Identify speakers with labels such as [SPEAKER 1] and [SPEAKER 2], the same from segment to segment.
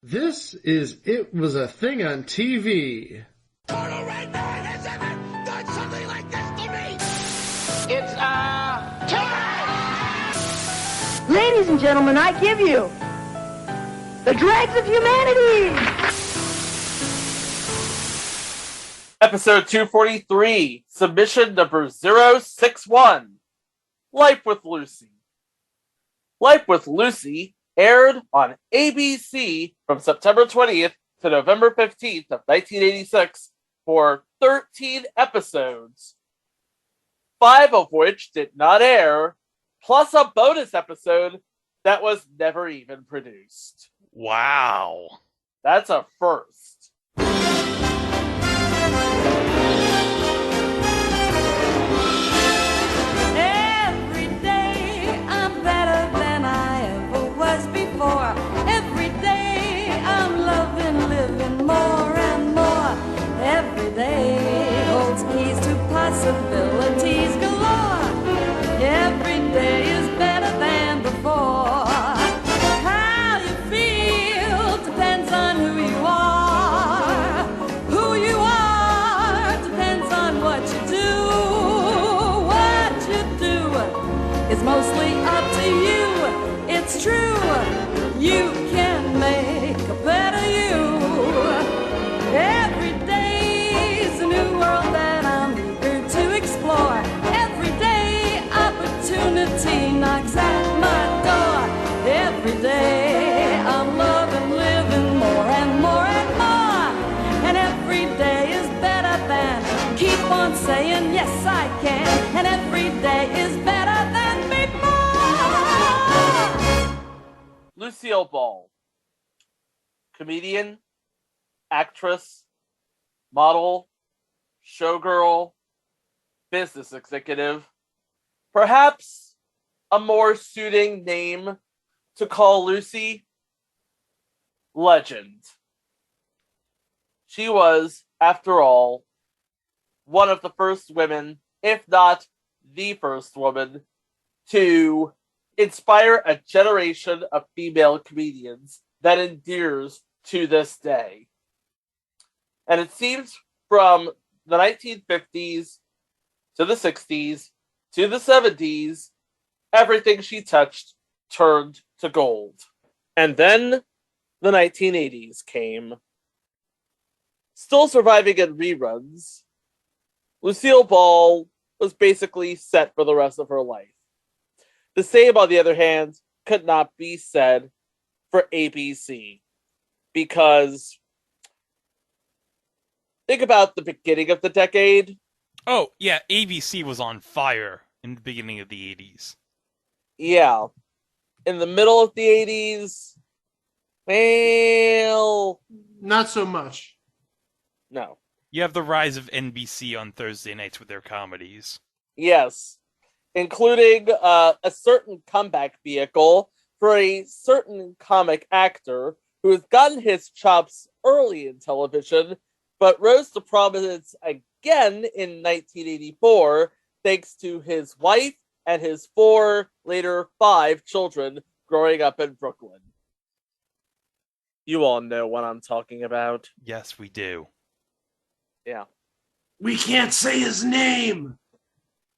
[SPEAKER 1] This is It Was a Thing on TV.
[SPEAKER 2] Total Red Man has ever done something like this to me! It's, time!
[SPEAKER 3] Ladies and gentlemen, I give you the dregs of humanity!
[SPEAKER 4] Episode 243, submission number 061, Life with Lucy. Life with Lucy aired on ABC from September 20th to November 15th of 1986 for 13 episodes, 5 of which did not air, plus a bonus episode that was never even produced.
[SPEAKER 5] Wow.
[SPEAKER 4] That's a first.
[SPEAKER 6] Every day I'm better than I ever was before. Every day I'm loving, living more and more. Every day holds keys to possibilities galore. Every day is better than before. How you feel depends on who you are. Who you are depends on what you do. What you do is mostly up to you. It's true, you can make a better you. Every day's a new world that I'm eager to explore. Every day opportunity knocks at my door. Every day I'm loving, living more and more and more. And every day is better than, keep on saying yes I can. And every day is better than before.
[SPEAKER 4] Lucille Ball, comedian, actress, model, showgirl, business executive. Perhaps a more suiting name to call Lucy, legend. She was, after all, one of the first women, if not the first woman, to inspire a generation of female comedians that endears to this day. And it seems from the 1950s to the 60s to the 70s, everything she touched turned to gold. And then the 1980s came. Still surviving in reruns, Lucille Ball was basically set for the rest of her life. The same, on the other hand, could not be said for ABC. Because think about the beginning of the decade.
[SPEAKER 5] Oh, yeah, ABC was on fire in the beginning of the 80s.
[SPEAKER 4] Yeah. In the middle of the 80s, well,
[SPEAKER 1] Not so much.
[SPEAKER 4] no.
[SPEAKER 5] You have the rise of NBC on Thursday nights with their comedies.
[SPEAKER 4] Yes. Including a certain comeback vehicle for a certain comic actor who has gotten his chops early in television, but rose to prominence again in 1984 thanks to his wife and his 4, later 5 children growing up in Brooklyn. You all know what I'm talking about.
[SPEAKER 5] Yes, we do.
[SPEAKER 4] Yeah.
[SPEAKER 1] We can't say his name.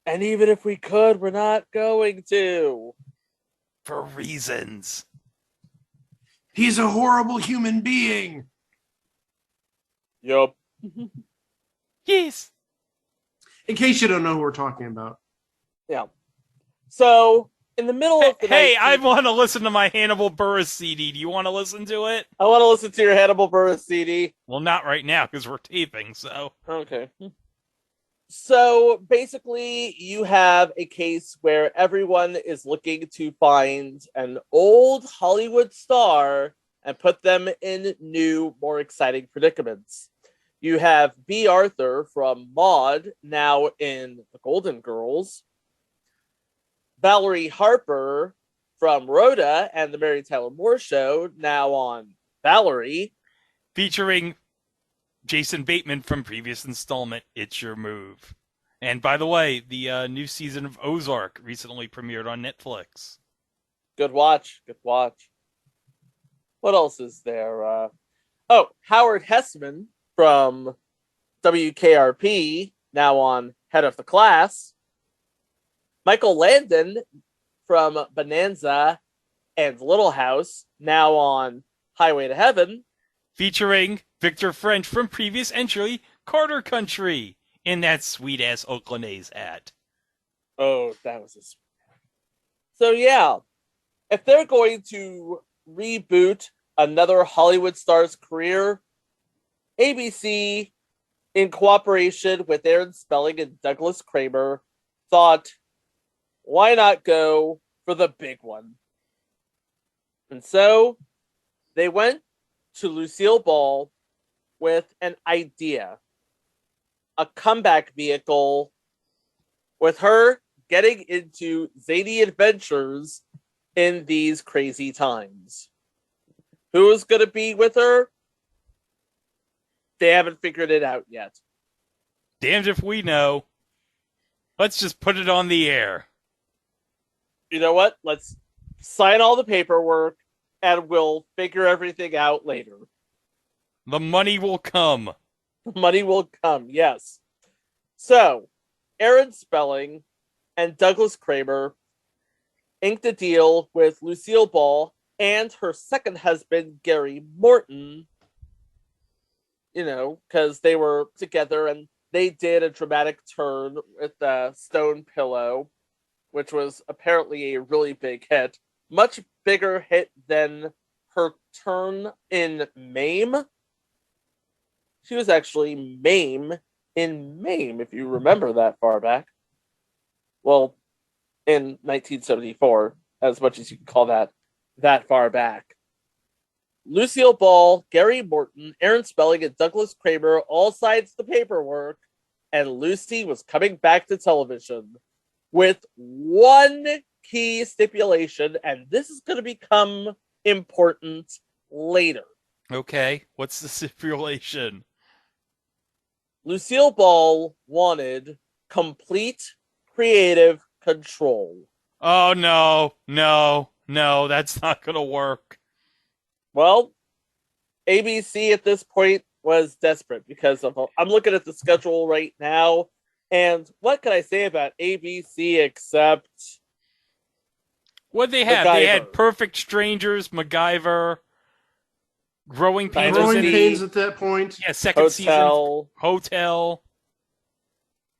[SPEAKER 4] And even if we could, we're not going to.
[SPEAKER 5] For reasons.
[SPEAKER 1] He's a horrible human being.
[SPEAKER 4] Yup.
[SPEAKER 5] Yes.
[SPEAKER 1] In case you don't know who we're talking about.
[SPEAKER 4] Yeah. So, in the middle of the
[SPEAKER 5] Hey,
[SPEAKER 4] 19th
[SPEAKER 5] I want to listen to my Hannibal Buress CD. Do you want to listen to it?
[SPEAKER 4] I want to listen to your Hannibal Buress CD.
[SPEAKER 5] Well, not right now, because we're taping, so...
[SPEAKER 4] Okay. So, basically, you have a case where everyone is looking to find an old Hollywood star and put them in new, more exciting predicaments. You have B. Arthur from Maude, now in The Golden Girls. Valerie Harper from Rhoda and The Mary Tyler Moore Show, now on Valerie.
[SPEAKER 5] Featuring Jason Bateman from previous installment, It's Your Move. And by the way, the new season of Ozark recently premiered on Netflix.
[SPEAKER 4] Good watch. Good watch. What else is there? Howard Hessman from WKRP, now on Head of the Class. Michael Landon from Bonanza and Little House, now on Highway to Heaven.
[SPEAKER 5] Featuring Victor French from previous entry, Carter Country, in that sweet-ass Oakland A's hat.
[SPEAKER 4] Oh, that was a sweet. So yeah, if they're going to reboot another Hollywood star's career, ABC, in cooperation with Aaron Spelling and Douglas Kramer, thought, why not go for the big one? And so they went to Lucille Ball with an idea, a comeback vehicle, with her getting into zany adventures in these crazy times. Who's going to be with her? They haven't figured it out yet.
[SPEAKER 5] Damned if we know. Let's just put it on the air.
[SPEAKER 4] You know what? Let's sign all the paperwork and we'll figure everything out later.
[SPEAKER 5] The money will come.
[SPEAKER 4] The money will come, yes. So, Aaron Spelling and Douglas Kramer inked a deal with Lucille Ball and her second husband, Gary Morton, because they were together and they did a dramatic turn with the Stone Pillow, which was apparently a really big hit. Much bigger hit than her turn in Mame. She was actually Mame in Mame, if you remember that far back. Well, in 1974, as much as you can call that far back. Lucille Ball, Gary Morton, Aaron Spelling, and Douglas Kramer all signed the paperwork, and Lucy was coming back to television with one key stipulation, and this is going to become important later.
[SPEAKER 5] Okay, what's the stipulation?
[SPEAKER 4] Lucille Ball wanted complete creative control.
[SPEAKER 5] Oh, no, that's not going to work.
[SPEAKER 4] Well, ABC at this point was desperate because I'm looking at the schedule right now, and what can I say about ABC except
[SPEAKER 5] What'd they have?
[SPEAKER 4] MacGyver.
[SPEAKER 5] They had Perfect Strangers, MacGyver, Growing Pains.
[SPEAKER 1] Growing Pains at that point.
[SPEAKER 5] Yeah, second season. Hotel.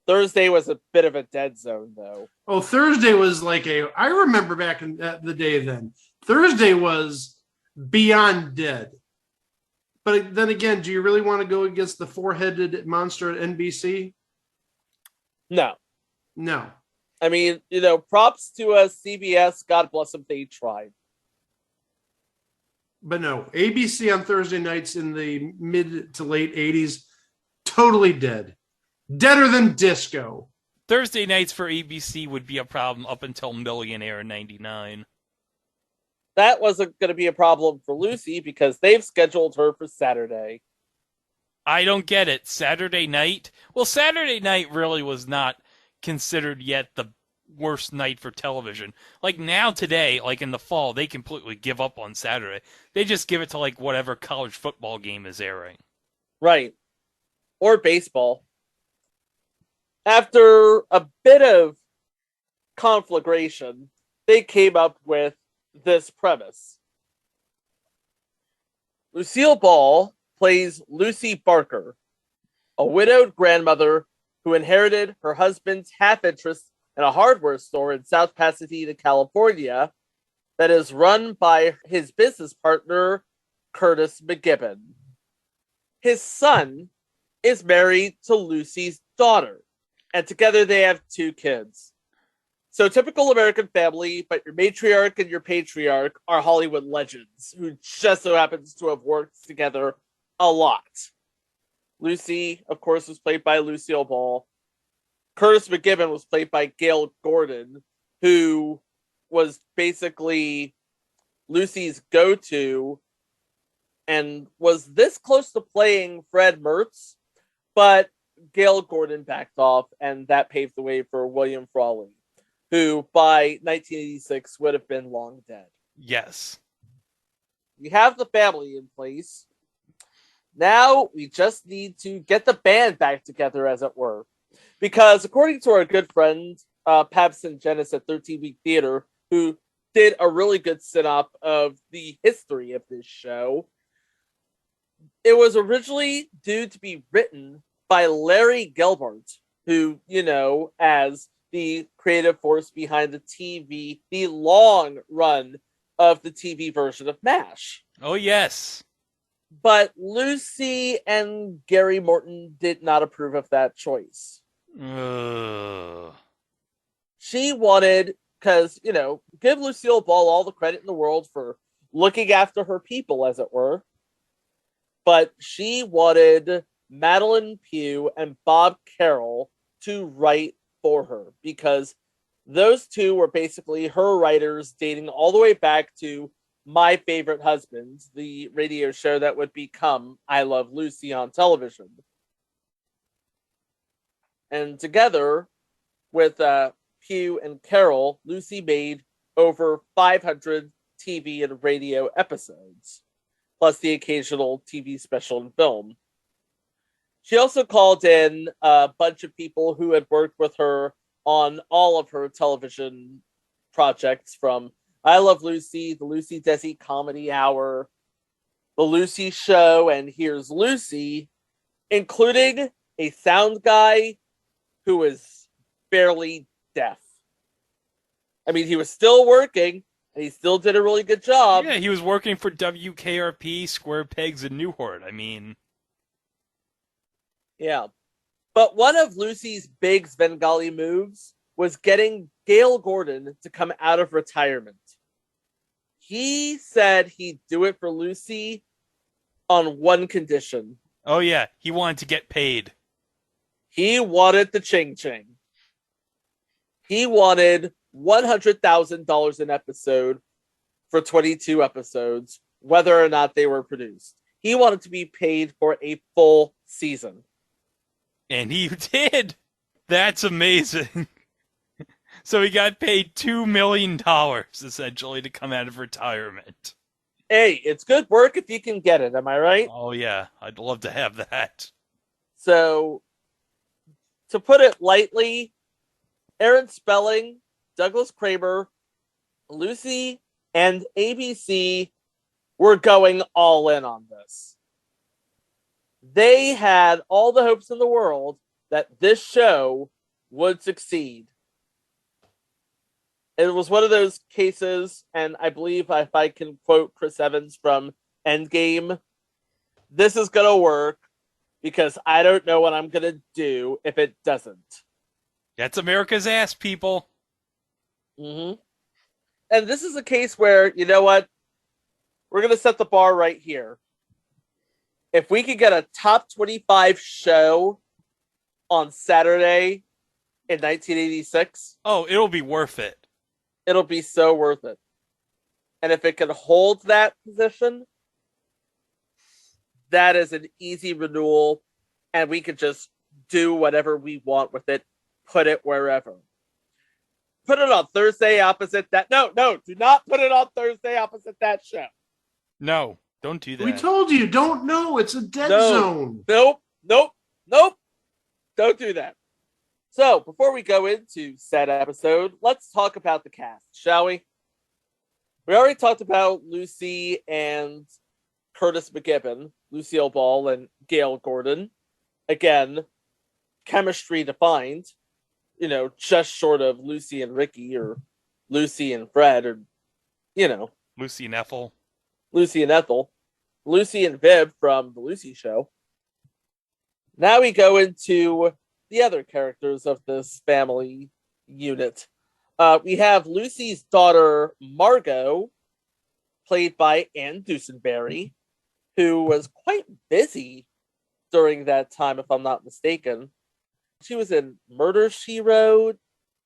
[SPEAKER 4] Thursday was a bit of a dead zone, though.
[SPEAKER 1] Oh, Thursday was I remember back in the day then. Thursday was beyond dead. But then again, do you really want to go against the four-headed monster at NBC?
[SPEAKER 4] No.
[SPEAKER 1] No.
[SPEAKER 4] I mean, props to CBS. God bless them, they tried.
[SPEAKER 1] But no, ABC on Thursday nights in the mid to late 80s, totally dead. Deader than disco.
[SPEAKER 5] Thursday nights for ABC would be a problem up until Millionaire in 99.
[SPEAKER 4] That wasn't going to be a problem for Lucy because they've scheduled her for Saturday.
[SPEAKER 5] I don't get it. Saturday night? Well, Saturday night really was not considered yet the worst night for television. Like now today, like in the fall, they completely give up on Saturday. They just give it to like whatever college football game is airing.
[SPEAKER 4] Right. Or baseball. After a bit of conflagration, they came up with this premise. Lucille Ball plays Lucy Barker, a widowed grandmother who inherited her husband's half-interest in a hardware store in South Pasadena, California, that is run by his business partner, Curtis McGibbon. His son is married to Lucy's daughter, and together they have 2 kids. So typical American family, but your matriarch and your patriarch are Hollywood legends who just so happens to have worked together a lot. Lucy, of course, was played by Lucille Ball. Curtis McGibbon was played by Gail Gordon, who was basically Lucy's go-to and was this close to playing Fred Mertz, but Gail Gordon backed off, and that paved the way for William Frawley, who by 1986 would have been long dead.
[SPEAKER 5] Yes.
[SPEAKER 4] we have the family in place. Now we just need to get the band back together, as it were. Because according to our good friend, Pabson Jenis at 13 Week Theater, who did a really good sit-up of the history of this show, it was originally due to be written by Larry Gelbart, who, as the creative force behind the long run of the TV version of MASH.
[SPEAKER 5] Oh, yes.
[SPEAKER 4] But Lucy and Gary Morton did not approve of that choice.
[SPEAKER 5] Ugh.
[SPEAKER 4] She wanted, because, give Lucille Ball all the credit in the world for looking after her people, as it were. But she wanted Madeline Pugh and Bob Carroll to write for her, because those two were basically her writers dating all the way back to My Favorite Husband, the radio show that would become I Love Lucy on television. And together with Pugh and Carroll, Lucy made over 500 TV and radio episodes, plus the occasional TV special and film. She also called in a bunch of people who had worked with her on all of her television projects, from I Love Lucy, the Lucy Desi Comedy Hour, The Lucy Show, and Here's Lucy, including a sound guy who is barely deaf. I mean, he was still working, and he still did a really good job.
[SPEAKER 5] Yeah, he was working for WKRP, Square Pegs, and Newhart. I mean...
[SPEAKER 4] Yeah. But one of Lucy's big Svengali moves was getting Gale Gordon to come out of retirement. He said he'd do it for Lucy on one condition.
[SPEAKER 5] Oh, yeah. He wanted to get paid.
[SPEAKER 4] He wanted the ching-ching. He wanted $100,000 an episode for 22 episodes, whether or not they were produced. He wanted to be paid for a full season.
[SPEAKER 5] And he did. That's amazing. So he got paid $2 million, essentially, to come out of retirement.
[SPEAKER 4] Hey, it's good work if you can get it, am I right?
[SPEAKER 5] Oh, yeah. I'd love to have that.
[SPEAKER 4] So, to put it lightly, Aaron Spelling, Douglas Kramer, Lucy, and ABC were going all in on this. They had all the hopes in the world that this show would succeed. It was one of those cases, and I believe if I can quote Chris Evans from Endgame, this is going to work because I don't know what I'm going to do if it doesn't.
[SPEAKER 5] That's America's ass, people.
[SPEAKER 4] Mm-hmm. And this is a case where, you know what? We're going to set the bar right here. If we could get a top 25 show on Saturday in 1986...
[SPEAKER 5] Oh, it'll be worth it.
[SPEAKER 4] It'll be so worth it. And if it can hold that position, that is an easy renewal, and we could just do whatever we want with it, put it wherever. Put it on Thursday opposite that... No, do not put it on Thursday opposite that show.
[SPEAKER 5] No. Don't do that.
[SPEAKER 1] We told you, don't know. It's a dead zone.
[SPEAKER 4] Nope. Don't do that. So, before we go into said episode, let's talk about the cast, shall we? We already talked about Lucy and Curtis McGibbon, Lucille Ball and Gale Gordon. Again, chemistry defined. Just short of Lucy and Ricky, or Lucy and Fred, or,
[SPEAKER 5] Lucy and Ethel.
[SPEAKER 4] Lucy and Ethel, Lucy and Viv from The Lucy Show. Now we go into the other characters of this family unit. We have Lucy's daughter, Margot, played by Ann Dusenberry, who was quite busy during that time, if I'm not mistaken. She was in Murder, She Wrote.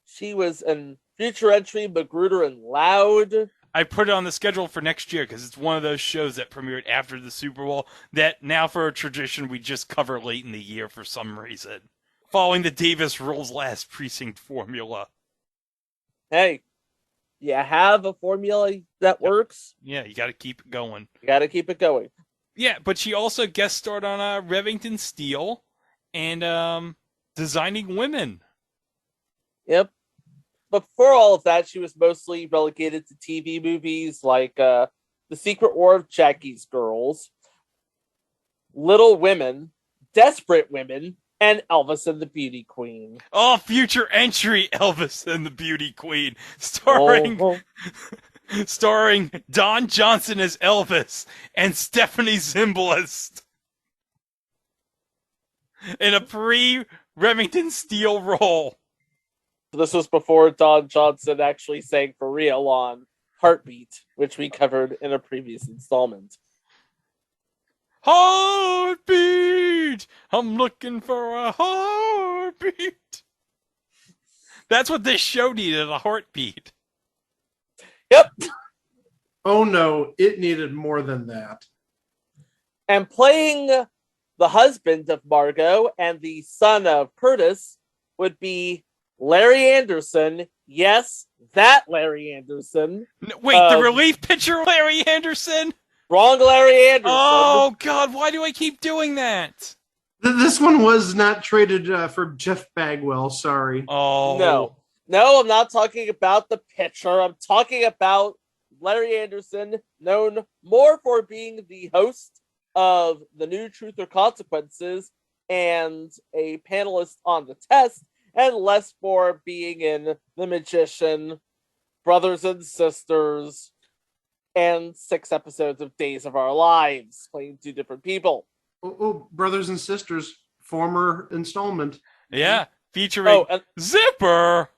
[SPEAKER 4] She was in Future Entry, Magruder and Loud.
[SPEAKER 5] I put it on the schedule for next year because it's one of those shows that premiered after the Super Bowl that now, for a tradition, we just cover late in the year for some reason, following the Davis Rules Last Precinct formula.
[SPEAKER 4] Hey, you have a formula that works,
[SPEAKER 5] Yeah, you got to keep it going.
[SPEAKER 4] you got to keep it going.
[SPEAKER 5] Yeah, but she also guest starred on Remington Steele and Designing Women.
[SPEAKER 4] Yep. But for all of that, she was mostly relegated to TV movies like The Secret War of Jackie's Girls, Little Women, Desperate Women, and Elvis and the Beauty Queen.
[SPEAKER 5] Oh, future entry Elvis and the Beauty Queen, starring
[SPEAKER 4] Oh,
[SPEAKER 5] starring Don Johnson as Elvis and Stephanie Zimbalist in a pre-Remington Steele role.
[SPEAKER 4] this was before Don Johnson actually sang for real on Heartbeat, which we covered in a previous installment.
[SPEAKER 5] Heartbeat! I'm looking for a heartbeat. That's what this show needed, a heartbeat.
[SPEAKER 4] Yep.
[SPEAKER 1] Oh no, it needed more than that.
[SPEAKER 4] And playing the husband of Margot and the son of Curtis would be Larry Anderson. Yes, that Larry Anderson.
[SPEAKER 5] Wait, the relief pitcher Larry Anderson?
[SPEAKER 4] Wrong Larry Anderson.
[SPEAKER 5] Oh, God, why do I keep doing that?
[SPEAKER 1] This one was not traded for Jeff Bagwell, sorry.
[SPEAKER 5] Oh.
[SPEAKER 4] No, I'm not talking about the pitcher. I'm talking about Larry Anderson, known more for being the host of The New Truth or Consequences and a panelist on the test, and less for being in The Magician, Brothers and Sisters, and 6 episodes of Days of Our Lives, playing 2 different people.
[SPEAKER 1] Oh, Brothers and Sisters, former installment.
[SPEAKER 5] Yeah, featuring Zipper.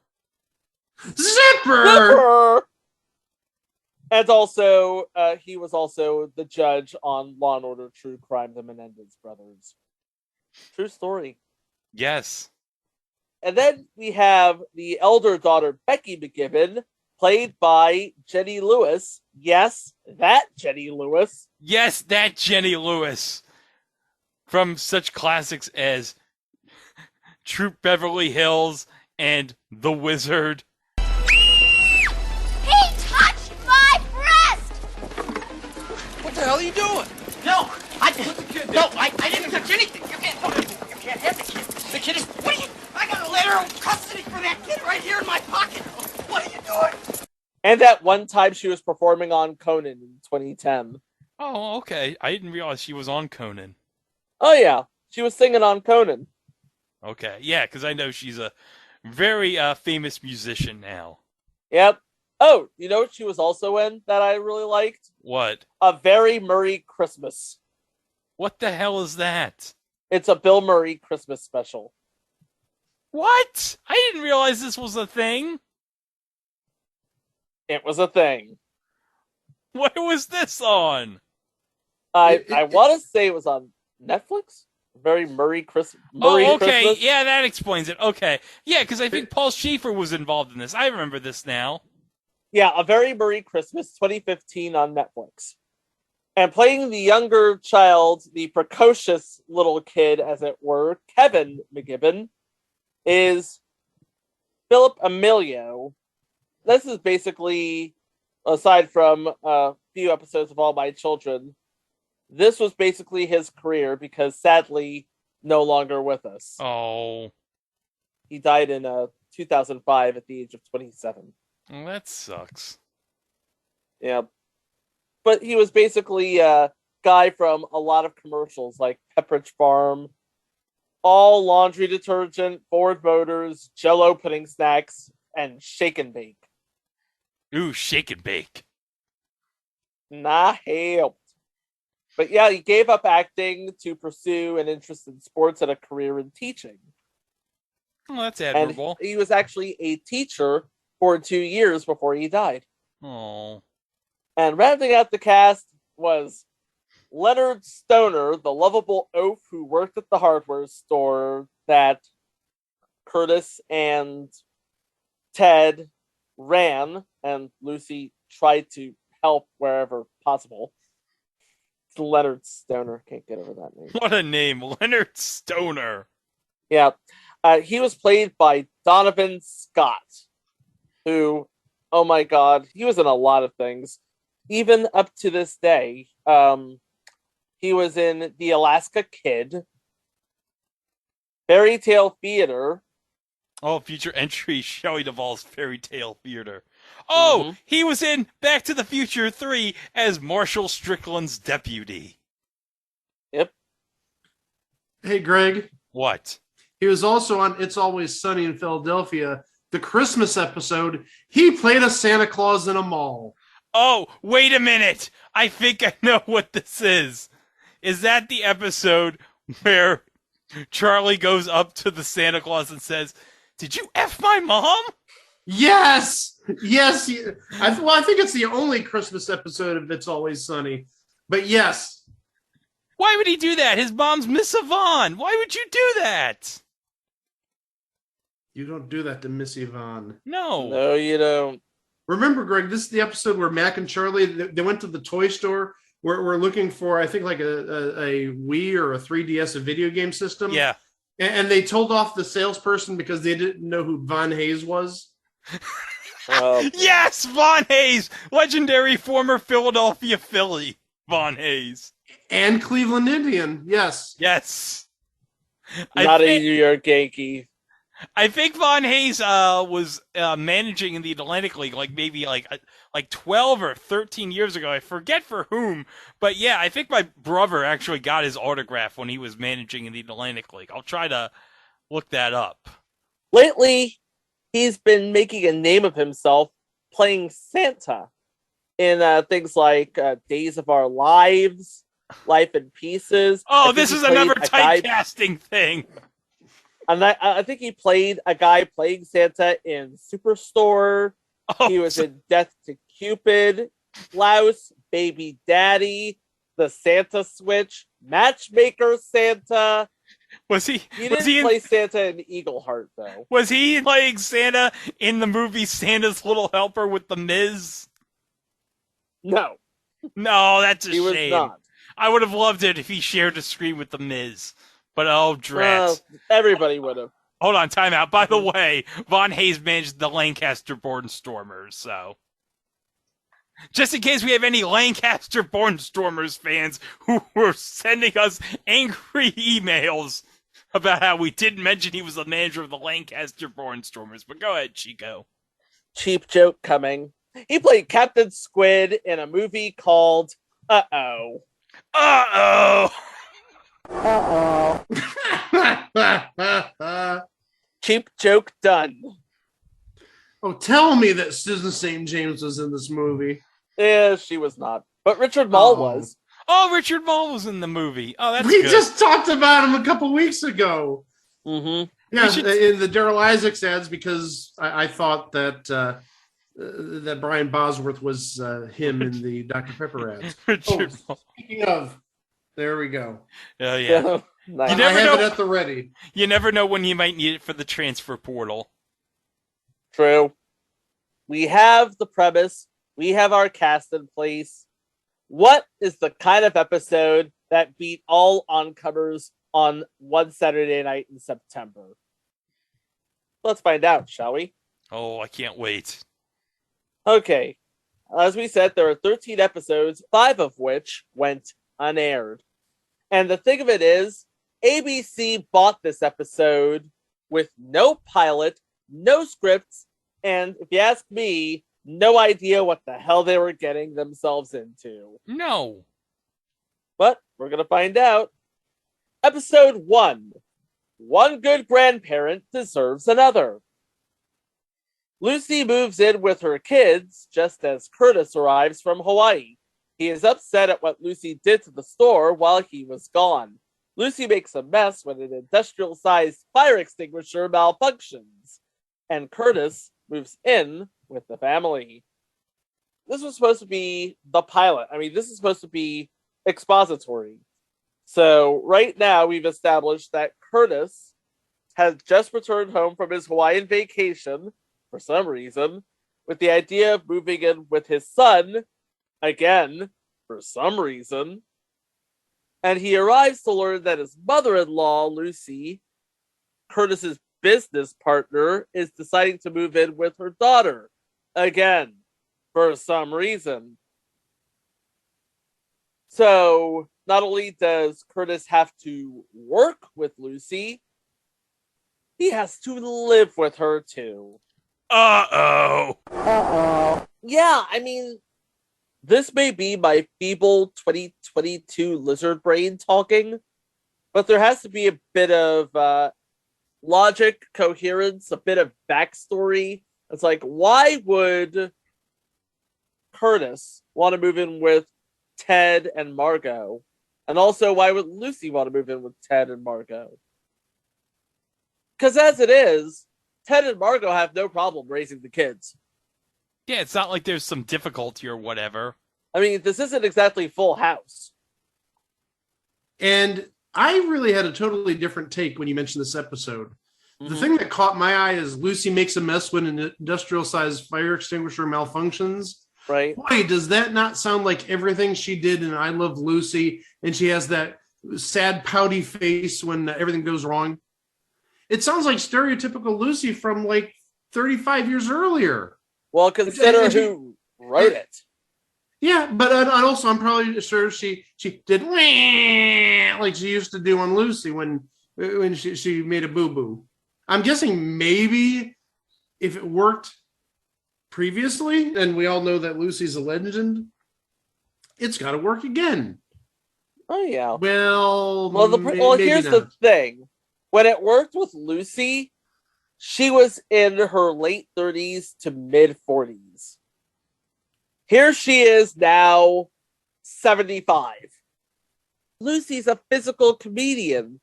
[SPEAKER 1] Zipper!
[SPEAKER 4] And also, he was also the judge on Law & Order True Crime, The Menendez Brothers. True story.
[SPEAKER 5] Yes.
[SPEAKER 4] And then we have the elder daughter, Becky McGibbon, played by Jenny Lewis. Yes, that Jenny Lewis.
[SPEAKER 5] Yes, that Jenny Lewis. From such classics as Troop Beverly Hills and The Wizard.
[SPEAKER 7] He touched my breast!
[SPEAKER 2] What the hell are you doing?
[SPEAKER 8] No, I didn't touch anything. You can't have the kid. The kid is. What are you? I got a letter of custody for that kid right here in my pocket. What are you doing?
[SPEAKER 4] And at one time, she was performing on Conan in 2010.
[SPEAKER 5] Oh, okay. I didn't realize she was on Conan.
[SPEAKER 4] Oh, yeah. She was singing on Conan.
[SPEAKER 5] Okay, yeah, because I know she's a very famous musician now.
[SPEAKER 4] Yep. Oh, you know what she was also in that I really liked?
[SPEAKER 5] What?
[SPEAKER 4] A Very Murray Christmas.
[SPEAKER 5] What the hell is that?
[SPEAKER 4] It's a Bill Murray Christmas special.
[SPEAKER 5] What? I didn't realize this was a thing.
[SPEAKER 4] It was a thing.
[SPEAKER 5] What was this on?
[SPEAKER 4] I want to say it was on Netflix? Very Murray Christmas.
[SPEAKER 5] Oh, okay. Christmas? Yeah, that explains it. Okay. Yeah, because I think Paul Schaefer was involved in this. I remember this now.
[SPEAKER 4] Yeah, A Very Murray Christmas, 2015 on Netflix. And playing the younger child, the precocious little kid, as it were, Kevin McGibbon, is Philip Emilio. This is basically, aside from a few episodes of All My Children, this was basically his career because sadly, no longer with us.
[SPEAKER 5] Oh.
[SPEAKER 4] He died in 2005 at the age of 27.
[SPEAKER 5] Well, that sucks.
[SPEAKER 4] Yeah. But he was basically a guy from a lot of commercials like Pepperidge Farm, All Laundry Detergent, Ford Motors, Jell-O Pudding Snacks, and Shake and Bake.
[SPEAKER 5] Ooh, Shake and Bake.
[SPEAKER 4] Nah, helped. But yeah, he gave up acting to pursue an interest in sports and a career in teaching.
[SPEAKER 5] Oh, that's admirable.
[SPEAKER 4] And he was actually a teacher for 2 years before he died.
[SPEAKER 5] Oh.
[SPEAKER 4] And rounding out the cast was Leonard Stoner, the lovable oaf who worked at the hardware store that Curtis and Ted ran, and Lucy tried to help wherever possible. Leonard Stoner. Can't get over that name.
[SPEAKER 5] What a name, Leonard Stoner.
[SPEAKER 4] Yeah. He was played by Donovan Scott, who Oh my god, he was in a lot of things. Even up to this day. He was in The Alaska Kid, Fairy Tale Theater.
[SPEAKER 5] Oh, future entry, Shelley Duvall's Fairy Tale Theater. Oh, he was in Back to the Future 3 as Marshall Strickland's deputy.
[SPEAKER 4] Yep.
[SPEAKER 1] Hey, Greg.
[SPEAKER 5] What?
[SPEAKER 1] He was also on It's Always Sunny in Philadelphia, the Christmas episode. He played a Santa Claus in a mall.
[SPEAKER 5] Oh, wait a minute. I think I know what this is. Is that the episode where Charlie goes up to the Santa Claus and says, "Did you F my mom?"
[SPEAKER 1] Yes! Yes! I think it's the only Christmas episode of It's Always Sunny. But yes.
[SPEAKER 5] Why would he do that? His mom's Miss Yvonne. Why would you do that?
[SPEAKER 1] You don't do that to Miss Yvonne.
[SPEAKER 5] No.
[SPEAKER 4] No, you don't.
[SPEAKER 1] Remember, Greg, this is the episode where Mac and Charlie, they went to the toy store. We're looking for, I think, like a Wii or a 3DS, a video game system.
[SPEAKER 5] Yeah.
[SPEAKER 1] And they told off the salesperson because they didn't know who Von Hayes was.
[SPEAKER 5] Yes, Von Hayes, legendary former Philadelphia Philly, Von Hayes.
[SPEAKER 1] And Cleveland Indian, yes.
[SPEAKER 5] Yes.
[SPEAKER 4] Not a New York Yankee.
[SPEAKER 5] I think Von Hayes was managing in the Atlantic League maybe 12 or 13 years ago. I forget for whom. But yeah, I think my brother actually got his autograph when he was managing in the Atlantic League. I'll try to look that up.
[SPEAKER 4] Lately, he's been making a name of himself playing Santa in things like Days of Our Lives, Life in Pieces.
[SPEAKER 5] Oh, this is another typecasting thing.
[SPEAKER 4] And I think he played a guy playing Santa in Superstore.
[SPEAKER 5] Oh,
[SPEAKER 4] he was in Death to Cupid, Klaus, Baby Daddy, The Santa Switch, Matchmaker Santa.
[SPEAKER 5] Was he?
[SPEAKER 4] He didn't play Santa in Eagleheart, though.
[SPEAKER 5] Was he playing Santa in the movie Santa's Little Helper with The Miz?
[SPEAKER 4] No.
[SPEAKER 5] No, that's a
[SPEAKER 4] he
[SPEAKER 5] shame.
[SPEAKER 4] Was not.
[SPEAKER 5] I would have loved it if he shared a screen with The Miz. But oh, drat.
[SPEAKER 4] Everybody would have.
[SPEAKER 5] Hold on, time out. By the way, Von Hayes managed the Lancaster-born Stormers, so... Just in case we have any Lancaster-born Stormers fans who were sending us angry emails about how we didn't mention he was the manager of the Lancaster-born Stormers. But go ahead, Chico.
[SPEAKER 4] Cheap joke coming. He played Captain Squid in a movie called Uh-Oh.
[SPEAKER 5] Uh-oh!
[SPEAKER 4] Cheap joke done.
[SPEAKER 1] Oh, tell me that Susan St. James was in this movie.
[SPEAKER 4] Yeah, she was not. But Richard Mall was.
[SPEAKER 5] Oh, Richard Mall was in the movie. Oh, that's
[SPEAKER 1] We
[SPEAKER 5] good.
[SPEAKER 1] just talked about him a couple weeks ago.
[SPEAKER 4] Mm-hmm.
[SPEAKER 1] Yeah, in the Daryl Isaacs ads, because I thought that that Brian Bosworth was him in the Dr. Pepper ads.
[SPEAKER 5] Richard Mall.
[SPEAKER 1] Speaking of, there we go.
[SPEAKER 5] Oh, yeah.
[SPEAKER 4] Nice.
[SPEAKER 5] You never
[SPEAKER 1] I have
[SPEAKER 5] know.
[SPEAKER 1] it at the ready.
[SPEAKER 5] You never know when you might need it for the transfer portal.
[SPEAKER 4] True. We have the premise. We have our cast in place. What is the kind of episode that beat all oncomers on one Saturday night in September? Let's find out, shall we?
[SPEAKER 5] Oh, I can't wait.
[SPEAKER 4] Okay. As we said, there are 13 episodes, 5 of which went unaired. And the thing of it is, ABC bought this episode with no pilot, no scripts, and if you ask me, no idea what the hell they were getting themselves into.
[SPEAKER 5] No.
[SPEAKER 4] But we're going to find out. Episode 1. One good grandparent deserves another. Lucy moves in with her kids just as Curtis arrives from Hawaii. He is upset at what Lucy did to the store while he was gone. Lucy makes a mess when an industrial-sized fire extinguisher malfunctions, and Curtis moves in with the family. This was supposed to be the pilot. I mean, this is supposed to be expository. So right now we've established that Curtis has just returned home from his Hawaiian vacation, for some reason, with the idea of moving in with his son, again, for some reason. And he arrives to learn that his mother-in-law, Lucy, Curtis's business partner, is deciding to move in with her daughter, again for some reason. So not only does Curtis have to work with Lucy, he has to live with her too.
[SPEAKER 5] Uh-oh.
[SPEAKER 4] Yeah, I mean, this may be my feeble 2022 lizard brain talking, but there has to be a bit of logic, coherence, a bit of backstory. It's like, why would Curtis want to move in with Ted and Margot? And also, why would Lucy want to move in with Ted and Margot? Because as it is, Ted and Margot have no problem raising the kids.
[SPEAKER 5] Yeah, it's not like there's some difficulty or whatever.
[SPEAKER 4] I mean, this isn't exactly Full House.
[SPEAKER 1] And I really had a totally different take when you mentioned this episode.
[SPEAKER 4] Mm-hmm.
[SPEAKER 1] The thing that caught my eye is Lucy makes a mess when an industrial-sized fire extinguisher malfunctions.
[SPEAKER 4] Right.
[SPEAKER 1] Boy, does that not sound like everything she did in I Love Lucy, and she has that sad, pouty face when everything goes wrong? It sounds like stereotypical Lucy from like 35 years earlier.
[SPEAKER 4] Well, consider who wrote it.
[SPEAKER 1] Yeah, but also I'm probably sure she did like she used to do on Lucy when she made a boo-boo. I'm guessing maybe if it worked previously, and we all know that Lucy's a legend, it's got to work again.
[SPEAKER 4] Oh, yeah.
[SPEAKER 1] Well,
[SPEAKER 4] here's the thing. When it worked with Lucy, she was in her late 30s to mid 40s. Here she is now, 75. Lucy's a physical comedian.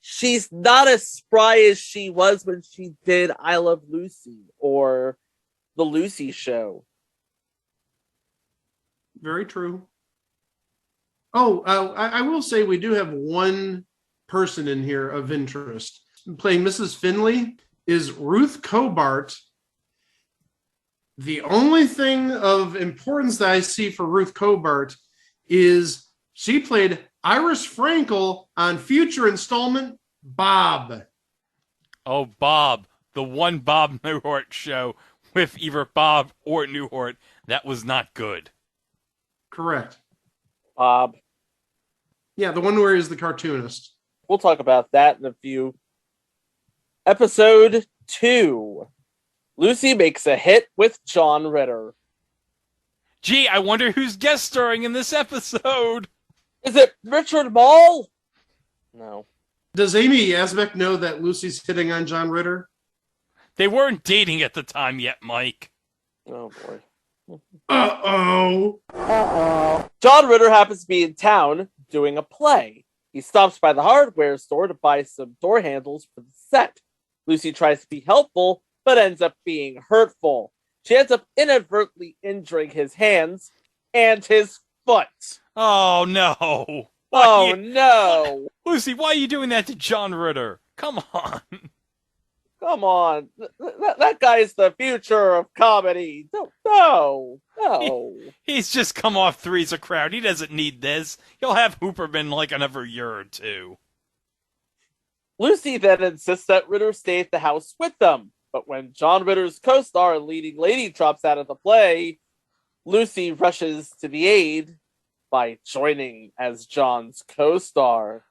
[SPEAKER 4] She's not as spry as she was when she did I Love Lucy or The Lucy Show.
[SPEAKER 1] Very true. Oh, I will say we do have one person in here of interest. Playing Mrs. Finley is Ruth Cobart. The only thing of importance that I see for Ruth Cobart is she played Iris Frankel on future installment Bob.
[SPEAKER 5] Oh, Bob. The one Bob Newhart show with either Bob or Newhart. That was not good.
[SPEAKER 1] Correct.
[SPEAKER 4] Bob.
[SPEAKER 1] Yeah, the one where he's the cartoonist.
[SPEAKER 4] We'll talk about that in a few. Episode 2. Lucy makes a hit with John Ritter.
[SPEAKER 5] Gee, I wonder who's guest starring in this episode.
[SPEAKER 4] Is it Richard Ball? No.
[SPEAKER 1] Does Amy Yasbeck know that Lucy's hitting on John Ritter?
[SPEAKER 5] They weren't dating at the time yet, Mike.
[SPEAKER 4] Oh, boy.
[SPEAKER 1] Uh-oh.
[SPEAKER 4] John Ritter happens to be in town doing a play. He stops by the hardware store to buy some door handles for the set. Lucy tries to be helpful, but ends up being hurtful. She ends up inadvertently injuring his hands and his foot.
[SPEAKER 5] Oh, no.
[SPEAKER 4] Oh, no.
[SPEAKER 5] Lucy, why are you doing that to John Ritter? Come on.
[SPEAKER 4] Come on. That guy's the future of comedy. No.
[SPEAKER 5] He's just come off Three's a Crowd. He doesn't need this. He'll have Hooperman like another year or two.
[SPEAKER 4] Lucy then insists that Ritter stay at the house with them. But when John Ritter's co-star and leading lady drops out of the play, Lucy rushes to the aid by joining as John's co-star.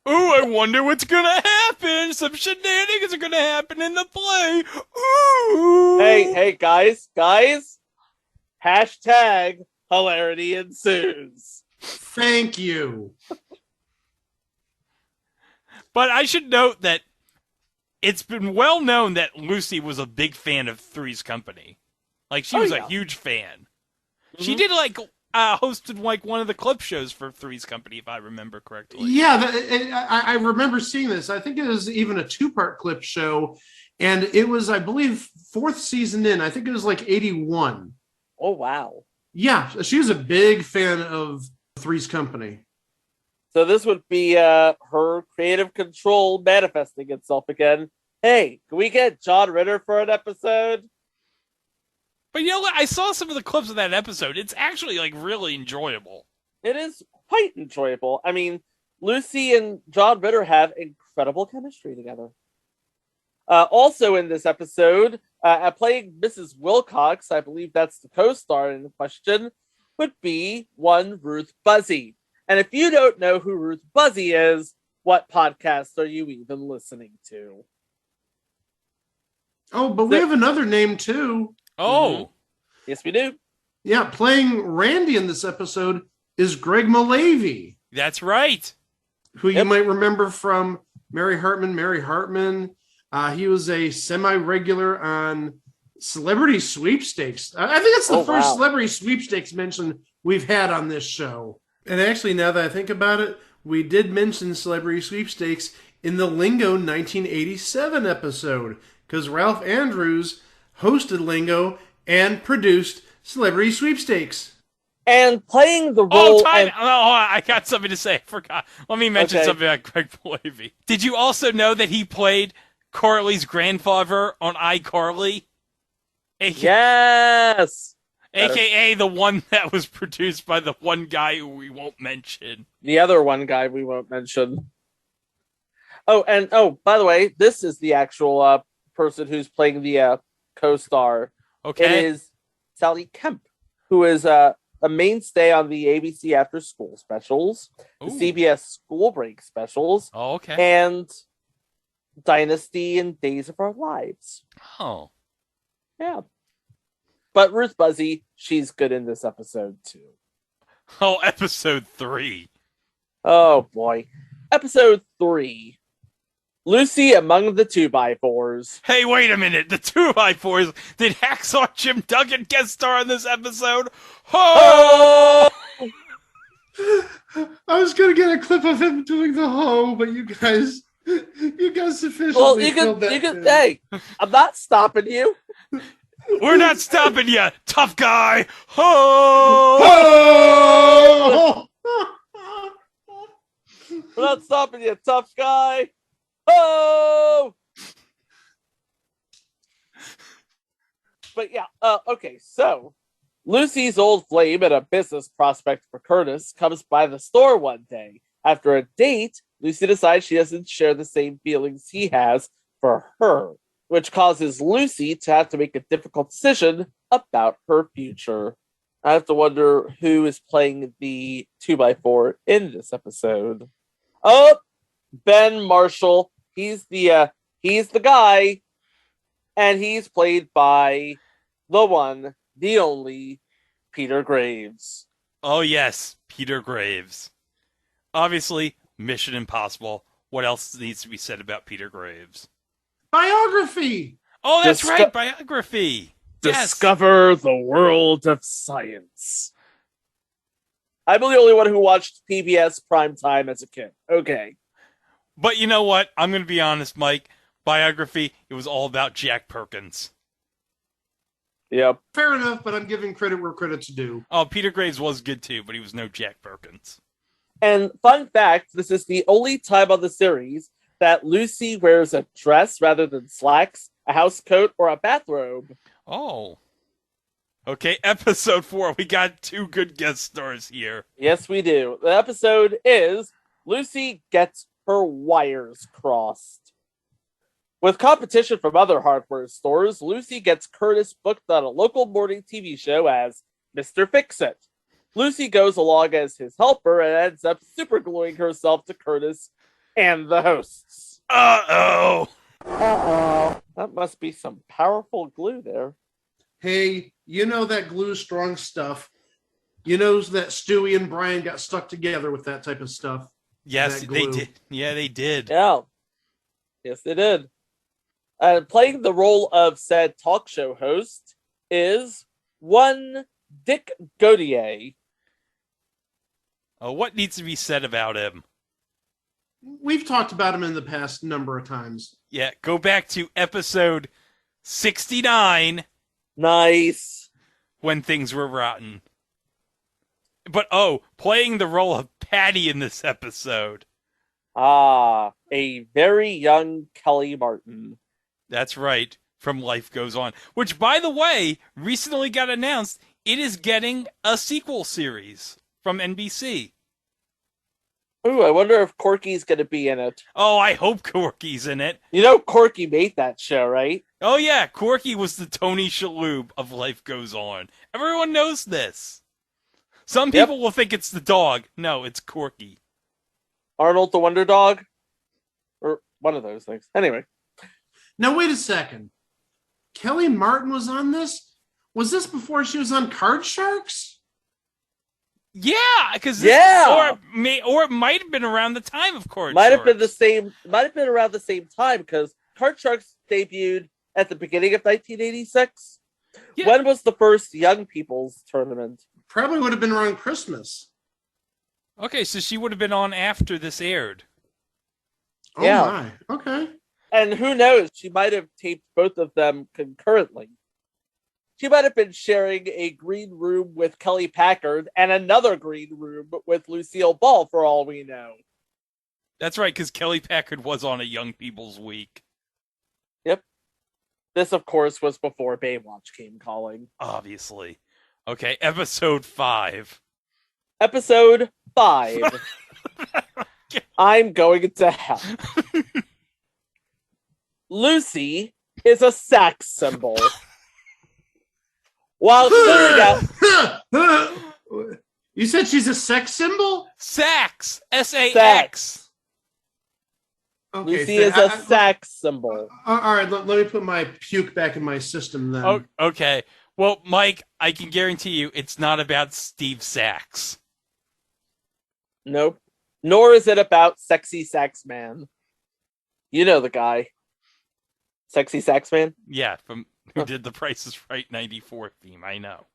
[SPEAKER 5] Ooh, I wonder what's gonna happen. Some shenanigans are gonna happen in the play. Ooh.
[SPEAKER 4] Hey, guys. Hashtag hilarity ensues.
[SPEAKER 1] Thank you.
[SPEAKER 5] But I should note that it's been well known that Lucy was a big fan of Three's Company. Like, she was a huge fan. Mm-hmm. She did, hosted, one of the clip shows for Three's Company, if I remember correctly.
[SPEAKER 1] Yeah, I remember seeing this. I think it was even a 2-part clip show, and it was, I believe, 4th season in. I think it was 81.
[SPEAKER 4] Oh, wow.
[SPEAKER 1] Yeah, she was a big fan of Three's Company.
[SPEAKER 4] So this would be her creative control manifesting itself again. Hey, can we get John Ritter for an episode?
[SPEAKER 5] But you know what? I saw some of the clips of that episode. It's actually, really enjoyable.
[SPEAKER 4] It is quite enjoyable. I mean, Lucy and John Ritter have incredible chemistry together. Also in this episode, Playing Mrs. Wilcox, I believe that's the co-star in question, would be one Ruth Buzzy. And if you don't know who Ruth Buzzy is, what podcast are you even listening to?
[SPEAKER 1] Oh, but we have another name too.
[SPEAKER 5] Oh.
[SPEAKER 4] Yes, we do.
[SPEAKER 1] Yeah, playing Randy in this episode is Greg Malavy,
[SPEAKER 5] That's right.
[SPEAKER 1] who you might remember from Mary Hartman. He was a semi-regular on Celebrity Sweepstakes. I think it's the first Celebrity Sweepstakes mention we've had on this show. And actually, now that I think about it, we did mention Celebrity Sweepstakes in the Lingo 1987 episode, because Ralph Andrews hosted Lingo and produced Celebrity Sweepstakes.
[SPEAKER 4] And playing the role...
[SPEAKER 5] I got something to say. I forgot. Let me mention something about Greg Malavy. Did you also know that he played Carly's grandfather on iCarly?
[SPEAKER 4] Yes!
[SPEAKER 5] AKA the one that was produced by the one guy who we won't mention.
[SPEAKER 4] The other one guy we won't mention. Oh, and by the way, this is the actual person who's playing the co-star.
[SPEAKER 5] Okay.
[SPEAKER 4] It is Sally Kemp, who is a mainstay on the ABC After School specials, the CBS School Break specials, and Dynasty and Days of Our Lives.
[SPEAKER 5] Oh.
[SPEAKER 4] Yeah. But Ruth Buzzy, she's good in this episode, too.
[SPEAKER 5] Oh, episode 3.
[SPEAKER 4] Oh, boy. Episode 3. Lucy among the 2x4s.
[SPEAKER 5] Hey, wait a minute. The 2x4s. Did Hacksaw Jim Duggan guest star in this episode?
[SPEAKER 1] Oh! I was going to get a clip of him doing the ho, but you guys sufficiently killed that.
[SPEAKER 4] Hey, I'm not stopping you.
[SPEAKER 5] We're not stopping you, tough guy. Ho!
[SPEAKER 4] Ho! We're not stopping you, tough guy. Ho! But yeah, okay, so Lucy's old flame and a business prospect for Curtis comes by the store one day. After a date, Lucy decides she doesn't share the same feelings he has for her, which causes Lucy to have to make a difficult decision about her future. I have to wonder who is playing the 2x4 in this episode. Oh, Ben Marshall. He's the guy, and he's played by the one, the only, Peter Graves.
[SPEAKER 5] Oh yes, Peter Graves. Obviously, Mission Impossible. What else needs to be said about Peter Graves?
[SPEAKER 1] Biography!
[SPEAKER 5] Oh, that's right, biography!
[SPEAKER 4] Discover the world of science. I'm the only one who watched PBS primetime as a kid. Okay.
[SPEAKER 5] But you know what? I'm going to be honest, Mike. Biography, it was all about Jack Perkins.
[SPEAKER 4] Yep.
[SPEAKER 1] Fair enough, but I'm giving credit where credit's due.
[SPEAKER 5] Oh, Peter Graves was good too, but he was no Jack Perkins.
[SPEAKER 4] And fun fact, this is the only time on the series that Lucy wears a dress rather than slacks, a house coat, or a bathrobe.
[SPEAKER 5] Oh. Okay, episode 4. We got 2 good guest stars here.
[SPEAKER 4] Yes, we do. The episode is Lucy Gets Her Wires Crossed. With competition from other hardware stores, Lucy gets Curtis booked on a local morning TV show as Mr. Fix-It. Lucy goes along as his helper and ends up supergluing herself to Curtis and the hosts.
[SPEAKER 5] Uh-oh!
[SPEAKER 4] Uh-oh. That must be some powerful glue there.
[SPEAKER 1] Hey, you know that glue strong stuff. You know that Stewie and Brian got stuck together with that type of stuff.
[SPEAKER 5] Yes, they did. Yeah, they did.
[SPEAKER 4] Yeah. Yes, they did. And playing the role of said talk show host is one Dick Gaudier.
[SPEAKER 5] Oh, what needs to be said about him?
[SPEAKER 1] We've talked about him in the past number of times.
[SPEAKER 5] Yeah, go back to episode 69.
[SPEAKER 4] Nice.
[SPEAKER 5] When things were rotten. But playing the role of Patty in this episode.
[SPEAKER 4] Ah, a very young Kelly Martin.
[SPEAKER 5] That's right, from Life Goes On. Which, by the way, recently got announced it is getting a sequel series from NBC.
[SPEAKER 4] Ooh, I wonder if Corky's going to be in it.
[SPEAKER 5] Oh, I hope Corky's in it.
[SPEAKER 4] You know Corky made that show, right?
[SPEAKER 5] Oh yeah, Corky was the Tony Shalhoub of Life Goes On. Everyone knows this. Some people will think it's the dog. No, it's Corky.
[SPEAKER 4] Arnold the Wonder Dog? Or one of those things. Anyway.
[SPEAKER 1] Now, wait a second. Kelly Martin was on this? Was this before she was on Card Sharks?
[SPEAKER 5] Yeah, because
[SPEAKER 4] Yeah,
[SPEAKER 5] or it might have been around the time of Card
[SPEAKER 4] might
[SPEAKER 5] Sharks.
[SPEAKER 4] have been around the same time because Card Sharks debuted at the beginning of 1986.
[SPEAKER 5] Yeah.
[SPEAKER 4] When was the first Young People's tournament?
[SPEAKER 1] Probably would have been around Christmas.
[SPEAKER 5] Okay, so she would have been on after this aired.
[SPEAKER 1] Oh
[SPEAKER 4] Yeah.
[SPEAKER 1] my. Okay.
[SPEAKER 4] And who knows? She might have taped both of them concurrently. She might have been sharing a green room with Kelly Packard and another green room with Lucille Ball, for all we know.
[SPEAKER 5] That's right, because Kelly Packard was on a Young People's Week.
[SPEAKER 4] Yep. This, of course, was before Baywatch came calling.
[SPEAKER 5] Obviously. Okay, episode 5.
[SPEAKER 4] Episode 5. I'm going to hell. Lucy is a sex symbol. While clearing out...
[SPEAKER 1] You said she's a sex symbol?
[SPEAKER 5] Sax! S-A-X!
[SPEAKER 1] Okay,
[SPEAKER 4] Lucy is a sex symbol.
[SPEAKER 1] All right, let me put my puke back in my system then.
[SPEAKER 5] Oh, okay. Well, Mike, I can guarantee you it's not about Steve Sachs.
[SPEAKER 4] Nope. Nor is it about Sexy Sax Man. You know the guy. Sexy Sax Man?
[SPEAKER 5] Yeah, from who did the Price is Right 94 theme, I know.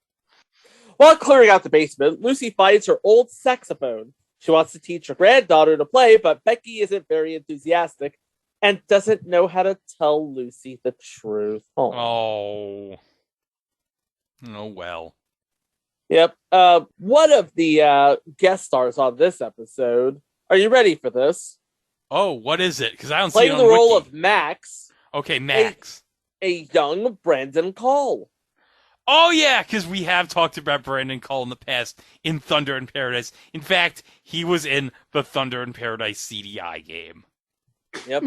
[SPEAKER 4] While clearing out the basement, Lucy finds her old saxophone. She wants to teach her granddaughter to play, but Becky isn't very enthusiastic and doesn't know how to tell Lucy the truth.
[SPEAKER 5] Oh well.
[SPEAKER 4] Yep. One of the guest stars on this episode. Are you ready for this?
[SPEAKER 5] Oh, what is it? Because I don't see it
[SPEAKER 4] Playing
[SPEAKER 5] on
[SPEAKER 4] the role
[SPEAKER 5] Wiki.
[SPEAKER 4] of Max.
[SPEAKER 5] Okay, Max.
[SPEAKER 4] A young Brandon Cole.
[SPEAKER 5] Oh, yeah, because we have talked about Brandon Cole in the past in Thunder in Paradise. In fact, he was in the Thunder in Paradise CDI game.
[SPEAKER 4] Yep.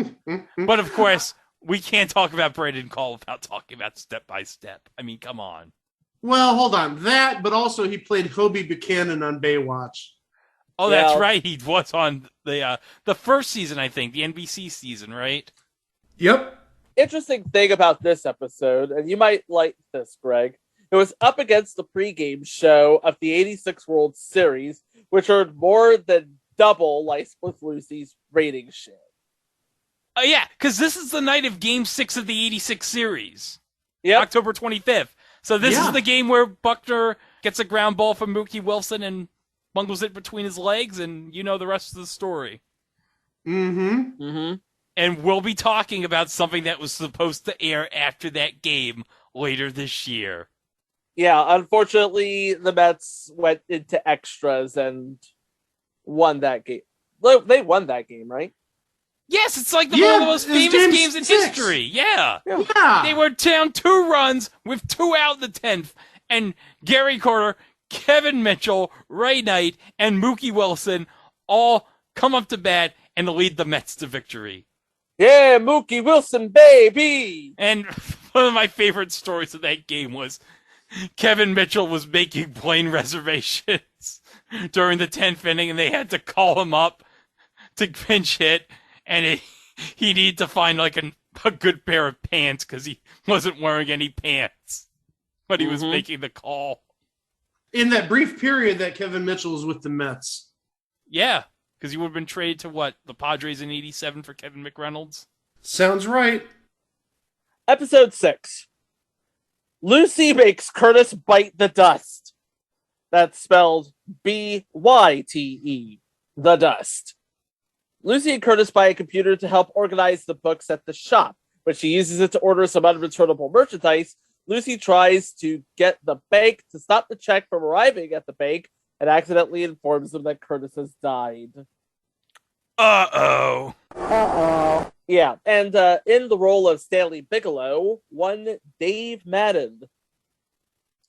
[SPEAKER 5] But, of course, we can't talk about Brandon Cole without talking about Step by Step. I mean, come on.
[SPEAKER 1] Well, hold on. That, but also he played Hobie Buchanan on Baywatch.
[SPEAKER 5] Oh,
[SPEAKER 4] Yeah.
[SPEAKER 5] that's right. He was on the first season, I think, the NBC season, right?
[SPEAKER 1] Yep.
[SPEAKER 4] Interesting thing about this episode, and you might like this, Greg. It was up against the pregame show of the 86 World Series, which earned more than double Life with Lucy's rating share.
[SPEAKER 5] Yeah, because this is the night of Game 6 of the 86 series.
[SPEAKER 4] Yep.
[SPEAKER 5] October 25th. So this
[SPEAKER 1] Yeah.
[SPEAKER 5] is the game where Buckner gets a ground ball from Mookie Wilson and bungles it between his legs, and you know the rest of the story.
[SPEAKER 1] Mm-hmm.
[SPEAKER 4] Mm-hmm.
[SPEAKER 5] And we'll be talking about something that was supposed to air after that game later this year.
[SPEAKER 4] Yeah, unfortunately, the Mets went into extras and won that game. They won that game, right?
[SPEAKER 5] Yes, it's like one
[SPEAKER 1] Yeah,
[SPEAKER 5] of the most
[SPEAKER 1] it was
[SPEAKER 5] famous
[SPEAKER 1] game
[SPEAKER 5] games in
[SPEAKER 1] 6.
[SPEAKER 5] history. Yeah.
[SPEAKER 1] Yeah.
[SPEAKER 5] They were down 2 runs with 2 out in the 10th, and Gary Carter, Kevin Mitchell, Ray Knight, and Mookie Wilson all come up to bat and lead the Mets to victory.
[SPEAKER 4] Yeah, Mookie Wilson, baby!
[SPEAKER 5] And one of my favorite stories of that game was Kevin Mitchell was making plane reservations during the 10th inning, and they had to call him up to pinch hit, and he needed to find like a good pair of pants because he wasn't wearing any pants, but he was making the call.
[SPEAKER 1] In that brief period that Kevin Mitchell was with the Mets.
[SPEAKER 5] Yeah, because he would have been traded to what, the Padres in '87 for Kevin McReynolds?
[SPEAKER 1] Sounds right.
[SPEAKER 4] Episode 6. Lucy makes Curtis bite the dust. That's spelled B-Y-T-E. The dust. Lucy and Curtis buy a computer to help organize the books at the shop. When she uses it to order some unreturnable merchandise, Lucy tries to get the bank to stop the check from arriving at the bank and accidentally informs them that Curtis has died.
[SPEAKER 5] Uh-oh.
[SPEAKER 4] Yeah, and in the role of Stanley Bigelow, one Dave Madden.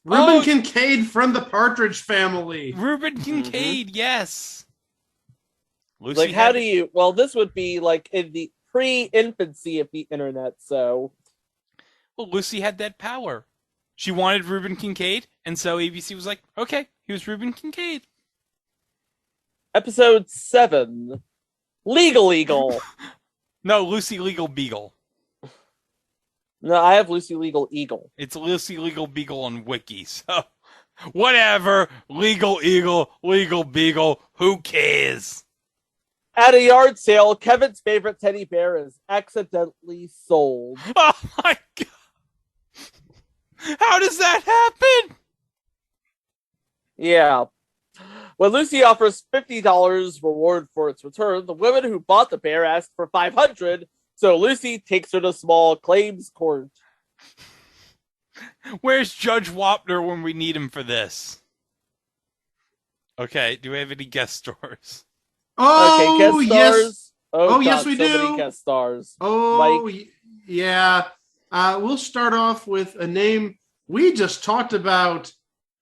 [SPEAKER 1] Reuben Kincaid from the Partridge Family.
[SPEAKER 5] Reuben Kincaid, yes. Lucy
[SPEAKER 4] Like, how do you... Well, this would be, like, in the pre-infancy of the internet, so...
[SPEAKER 5] Well, Lucy had that power. She wanted Reuben Kincaid, and so ABC was like, okay, here's Reuben Kincaid.
[SPEAKER 4] Episode 7. Legal Eagle.
[SPEAKER 5] No, Lucy Legal Beagle.
[SPEAKER 4] No, I have Lucy Legal Eagle.
[SPEAKER 5] It's Lucy Legal Beagle on Wiki, so... Whatever. Legal Eagle, Legal Beagle, who cares?
[SPEAKER 4] At a yard sale, Kevin's favorite teddy bear is accidentally sold.
[SPEAKER 5] Oh my god. How does that happen?
[SPEAKER 4] Yeah. When Lucy offers $50 reward for its return, the women who bought the bear asked for $500, so Lucy takes her to small claims court.
[SPEAKER 5] Where's Judge Wapner when we need him for this? Okay, do we have any guest stars?
[SPEAKER 1] Oh,
[SPEAKER 4] Okay, guest stars.
[SPEAKER 1] yes. Oh, yes,
[SPEAKER 4] God,
[SPEAKER 1] we
[SPEAKER 4] so
[SPEAKER 1] do.
[SPEAKER 4] many guest stars.
[SPEAKER 1] Oh,
[SPEAKER 4] Mike.
[SPEAKER 1] yeah. We'll start off with a name we just talked about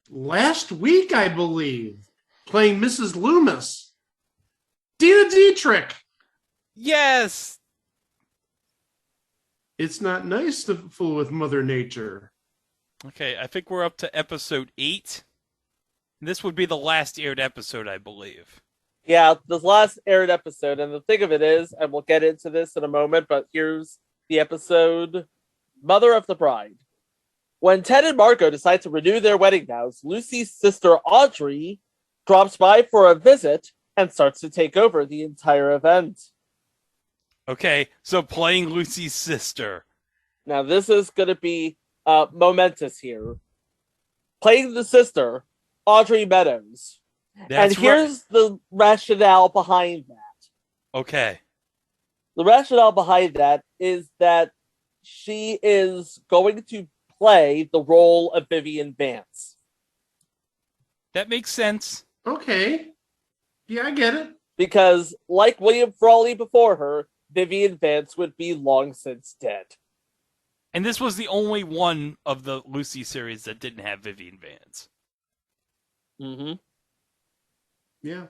[SPEAKER 1] last week, I believe, playing Mrs. Loomis. Dina Dietrich.
[SPEAKER 5] Yes!
[SPEAKER 1] It's not nice to fool with Mother Nature.
[SPEAKER 5] Okay, I think we're up to episode 8. This would be the last aired episode, I believe.
[SPEAKER 4] Yeah, this last aired episode, and the thing of it is, and we'll get into this in a moment, but here's the episode, Mother of the Bride. When Ted and Margot decide to renew their wedding vows, Lucy's sister Audrey drops by for a visit and starts to take over the entire event.
[SPEAKER 5] Okay, so playing Lucy's sister.
[SPEAKER 4] Now, this is going to be momentous here. Playing the sister, Audrey Meadows.
[SPEAKER 5] That's
[SPEAKER 4] and here's the rationale behind that.
[SPEAKER 5] Okay.
[SPEAKER 4] The rationale behind that is that she is going to play the role of Vivian Vance.
[SPEAKER 5] That makes sense.
[SPEAKER 1] Okay. Yeah, I get it.
[SPEAKER 4] Because, like William Frawley before her, Vivian Vance would be long since dead.
[SPEAKER 5] And this was the only one of the Lucy series that didn't have Vivian Vance.
[SPEAKER 4] Mm-hmm.
[SPEAKER 1] Yeah.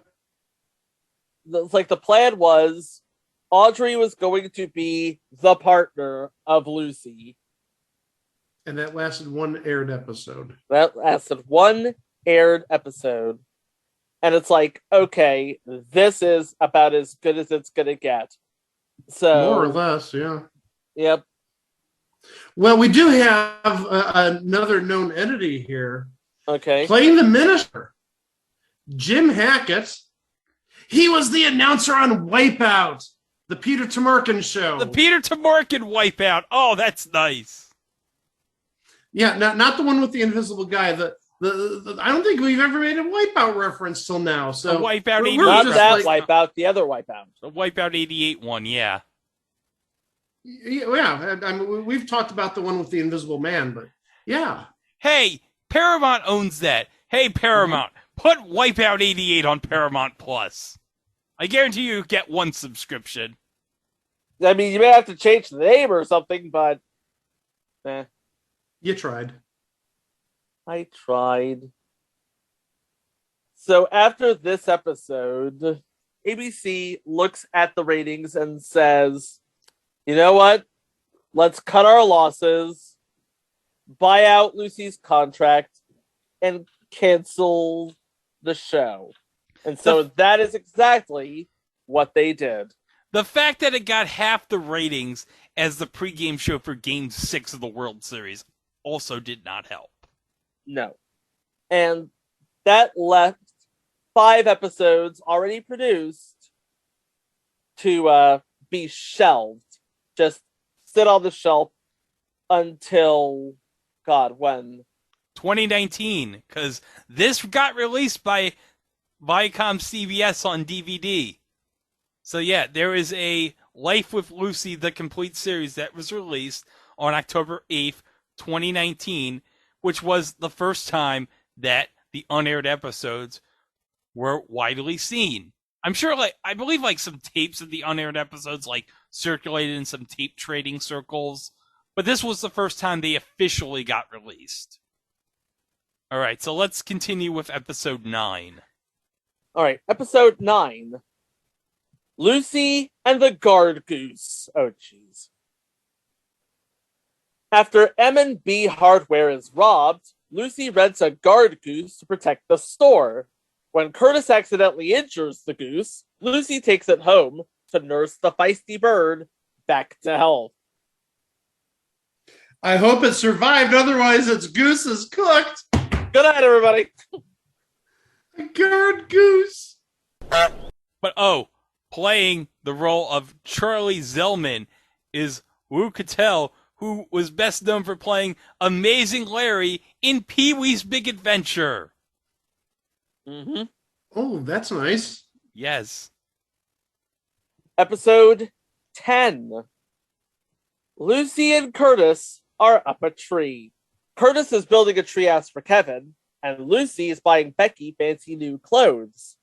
[SPEAKER 4] It's like the plan was Audrey was going to be the partner of Lucy.
[SPEAKER 1] And that lasted one aired episode.
[SPEAKER 4] That lasted one aired episode. And it's like, okay, this is about as good as it's going to get. So,
[SPEAKER 1] more or less, yeah.
[SPEAKER 4] Yep.
[SPEAKER 1] Well, we do have another known entity here.
[SPEAKER 4] Okay.
[SPEAKER 1] Playing the minister, Jim Hackett. He was the announcer on Wipeout, the Peter Tamarkin show.
[SPEAKER 5] The Peter Tamarkin Wipeout. Oh, that's nice.
[SPEAKER 1] Yeah, not the one with the invisible guy. The I don't think we've ever made a Wipeout reference till now. So
[SPEAKER 5] The Wipeout
[SPEAKER 1] we're
[SPEAKER 5] 88.
[SPEAKER 4] Not
[SPEAKER 1] just
[SPEAKER 4] that
[SPEAKER 1] like-
[SPEAKER 4] Wipeout, the other Wipeout.
[SPEAKER 5] The Wipeout 88 one, yeah.
[SPEAKER 1] Yeah, I mean, we've talked about the one with the invisible man, but yeah.
[SPEAKER 5] Hey, Paramount owns that. Hey, Paramount, put Wipeout 88 on Paramount Plus. I guarantee you get one subscription.
[SPEAKER 4] I mean, you may have to change the name or something, but...
[SPEAKER 1] You tried.
[SPEAKER 4] I tried. So after this episode, ABC looks at the ratings and says, you know what? Let's cut our losses, buy out Lucy's contract, and cancel the show. And so that is exactly what they did.
[SPEAKER 5] The fact that it got half the ratings as the pregame show for Game 6 of the World Series also did not help.
[SPEAKER 4] No. And that left 5 episodes already produced to be shelved. Just sit on the shelf until, God, when?
[SPEAKER 5] 2019, because this got released by Viacom CBS on DVD. So yeah, there is a Life with Lucy, the complete series that was released on October 8th, 2019, which was the first time that the unaired episodes were widely seen. I'm sure, I believe some tapes of the unaired episodes circulated in some tape trading circles, but this was the first time they officially got released. All right, so let's continue with episode 9.
[SPEAKER 4] All right, episode 9. Lucy and the guard goose. Oh, jeez. After M&B hardware is robbed, Lucy rents a guard goose to protect the store. When Curtis accidentally injures the goose, Lucy takes it home to nurse the feisty bird back to health.
[SPEAKER 1] I hope it survived, otherwise its goose is cooked.
[SPEAKER 4] Good night, everybody.
[SPEAKER 1] A guard goose.
[SPEAKER 5] But playing the role of Charlie Zellman is Wu Cattell, who was best known for playing Amazing Larry in Pee-wee's Big Adventure.
[SPEAKER 4] Mm-hmm.
[SPEAKER 1] Oh, that's nice.
[SPEAKER 5] Yes.
[SPEAKER 4] Episode 10. Lucy and Curtis are up a tree. Curtis is building a treehouse for Kevin, and Lucy is buying Becky fancy new clothes.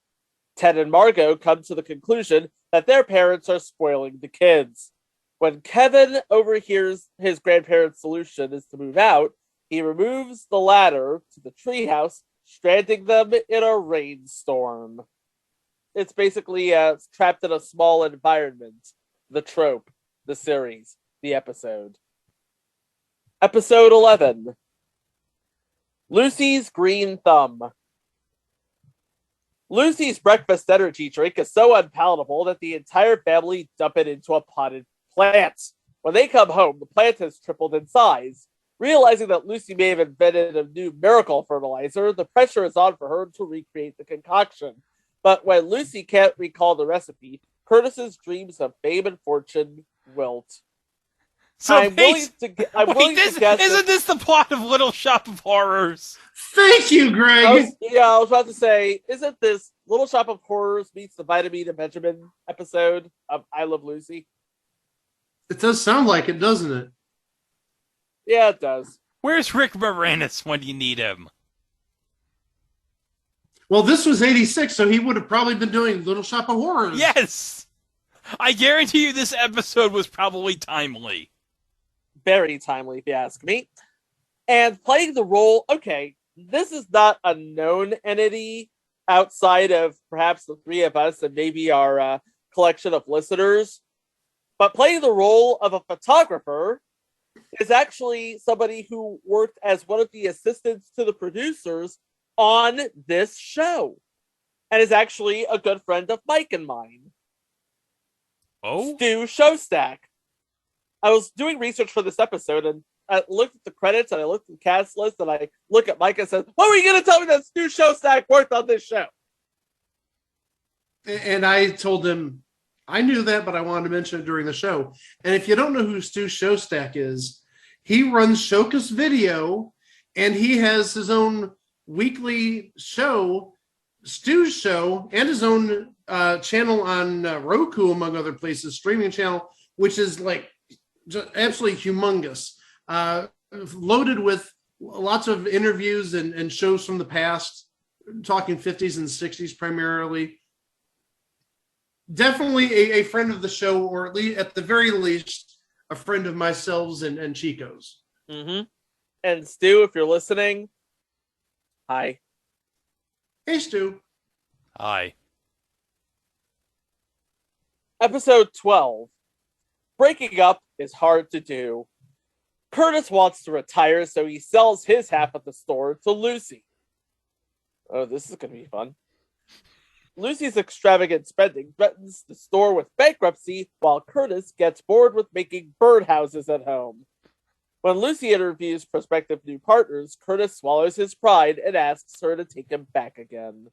[SPEAKER 4] Ted and Margot come to the conclusion that their parents are spoiling the kids. When Kevin overhears his grandparents' solution is to move out, he removes the ladder to the treehouse, stranding them in a rainstorm. It's basically trapped in a small environment. The trope, the series, the episode. Episode 11. Lucy's Green Thumb. Lucy's breakfast energy drink is so unpalatable that the entire family dump it into a potted plant. When they come home, the plant has tripled in size. Realizing that Lucy may have invented a new miracle fertilizer, the pressure is on for her to recreate the concoction. But when Lucy can't recall the recipe, Curtis's dreams of fame and fortune wilt.
[SPEAKER 5] So
[SPEAKER 4] I'm willing to guess.
[SPEAKER 5] Isn't this the plot of Little Shop of Horrors?
[SPEAKER 1] Thank you, Greg.
[SPEAKER 4] I was about to say, isn't this Little Shop of Horrors meets the Vitamin and Benjamin episode of I Love Lucy?
[SPEAKER 1] It does sound like it, doesn't it?
[SPEAKER 4] Yeah, it does.
[SPEAKER 5] Where's Rick Moranis when you need him?
[SPEAKER 1] Well, this was 86, so he would have probably been doing Little Shop of Horrors.
[SPEAKER 5] Yes! I guarantee you this episode was probably timely.
[SPEAKER 4] Very timely, if you ask me. And playing the role, okay, this is not a known entity outside of perhaps the three of us and maybe our collection of listeners. But playing the role of a photographer is actually somebody who worked as one of the assistants to the producers on this show. And is actually a good friend of Mike and mine.
[SPEAKER 5] Oh?
[SPEAKER 4] Stu Showstack. I was doing research for this episode, and I looked at the credits, and I looked at the cast list, and I look at Mike and said, "What were you going to tell me that Stu Showstack worked on this show?"
[SPEAKER 1] And I told him, I knew that, but I wanted to mention it during the show. And if you don't know who Stu Showstack is, he runs Shokus Video, and he has his own weekly show, Stu's Show, and his own channel on Roku, among other places, streaming channel, which is like just absolutely humongous, loaded with lots of interviews and shows from the past, talking 50s and 60s primarily. Definitely a friend of the show, or at the very least, a friend of myself's and Chico's.
[SPEAKER 4] Mm-hmm. And Stu, if you're listening, hi.
[SPEAKER 1] Hey, Stu.
[SPEAKER 5] Hi.
[SPEAKER 4] Episode 12. Breaking up is hard to do. Curtis wants to retire, so he sells his half of the store to Lucy. Oh, this is going to be fun. Lucy's extravagant spending threatens the store with bankruptcy, while Curtis gets bored with making birdhouses at home. When Lucy interviews prospective new partners, Curtis swallows his pride and asks her to take him back again.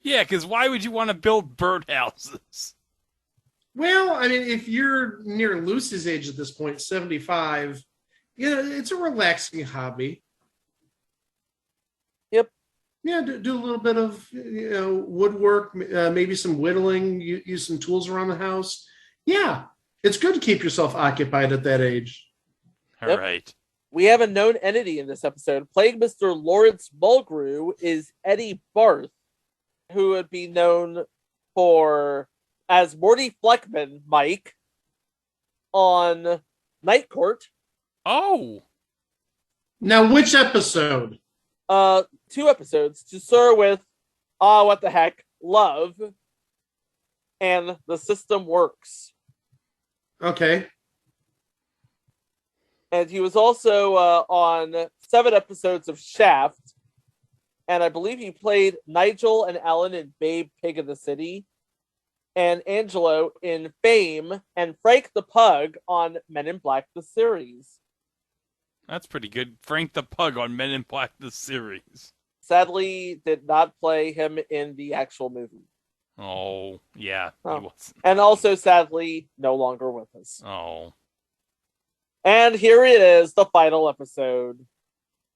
[SPEAKER 5] Yeah, because why would you want to build birdhouses?
[SPEAKER 1] Well, I mean, if you're near Lucy's age at this point, 75, it's a relaxing hobby.
[SPEAKER 4] Yep.
[SPEAKER 1] Yeah, do a little bit of woodwork, maybe some whittling, use some tools around the house. Yeah, it's good to keep yourself occupied at that age.
[SPEAKER 5] All right.
[SPEAKER 4] We have a known entity in this episode. Playing Mr. Lawrence Mulgrew is Eddie Barth, who would be known as Morty Fleckman, Mike, on Night Court.
[SPEAKER 5] Oh.
[SPEAKER 1] Now, which episode?
[SPEAKER 4] 2 episodes. To start with, what the heck, Love. and The System Works.
[SPEAKER 1] Okay.
[SPEAKER 4] And he was also on 7 episodes of Shaft. And I believe he played Nigel and Ellen in Babe, Pig in the City. And Angelo in Fame. And Frank the Pug on Men in Black, the series.
[SPEAKER 5] That's pretty good. Frank the Pug on Men in Black, the series.
[SPEAKER 4] Sadly, did not play him in the actual movie.
[SPEAKER 5] Oh, yeah.
[SPEAKER 4] Oh.
[SPEAKER 5] He was.
[SPEAKER 4] And also, sadly, no longer with us.
[SPEAKER 5] Oh.
[SPEAKER 4] And here it is, the final episode.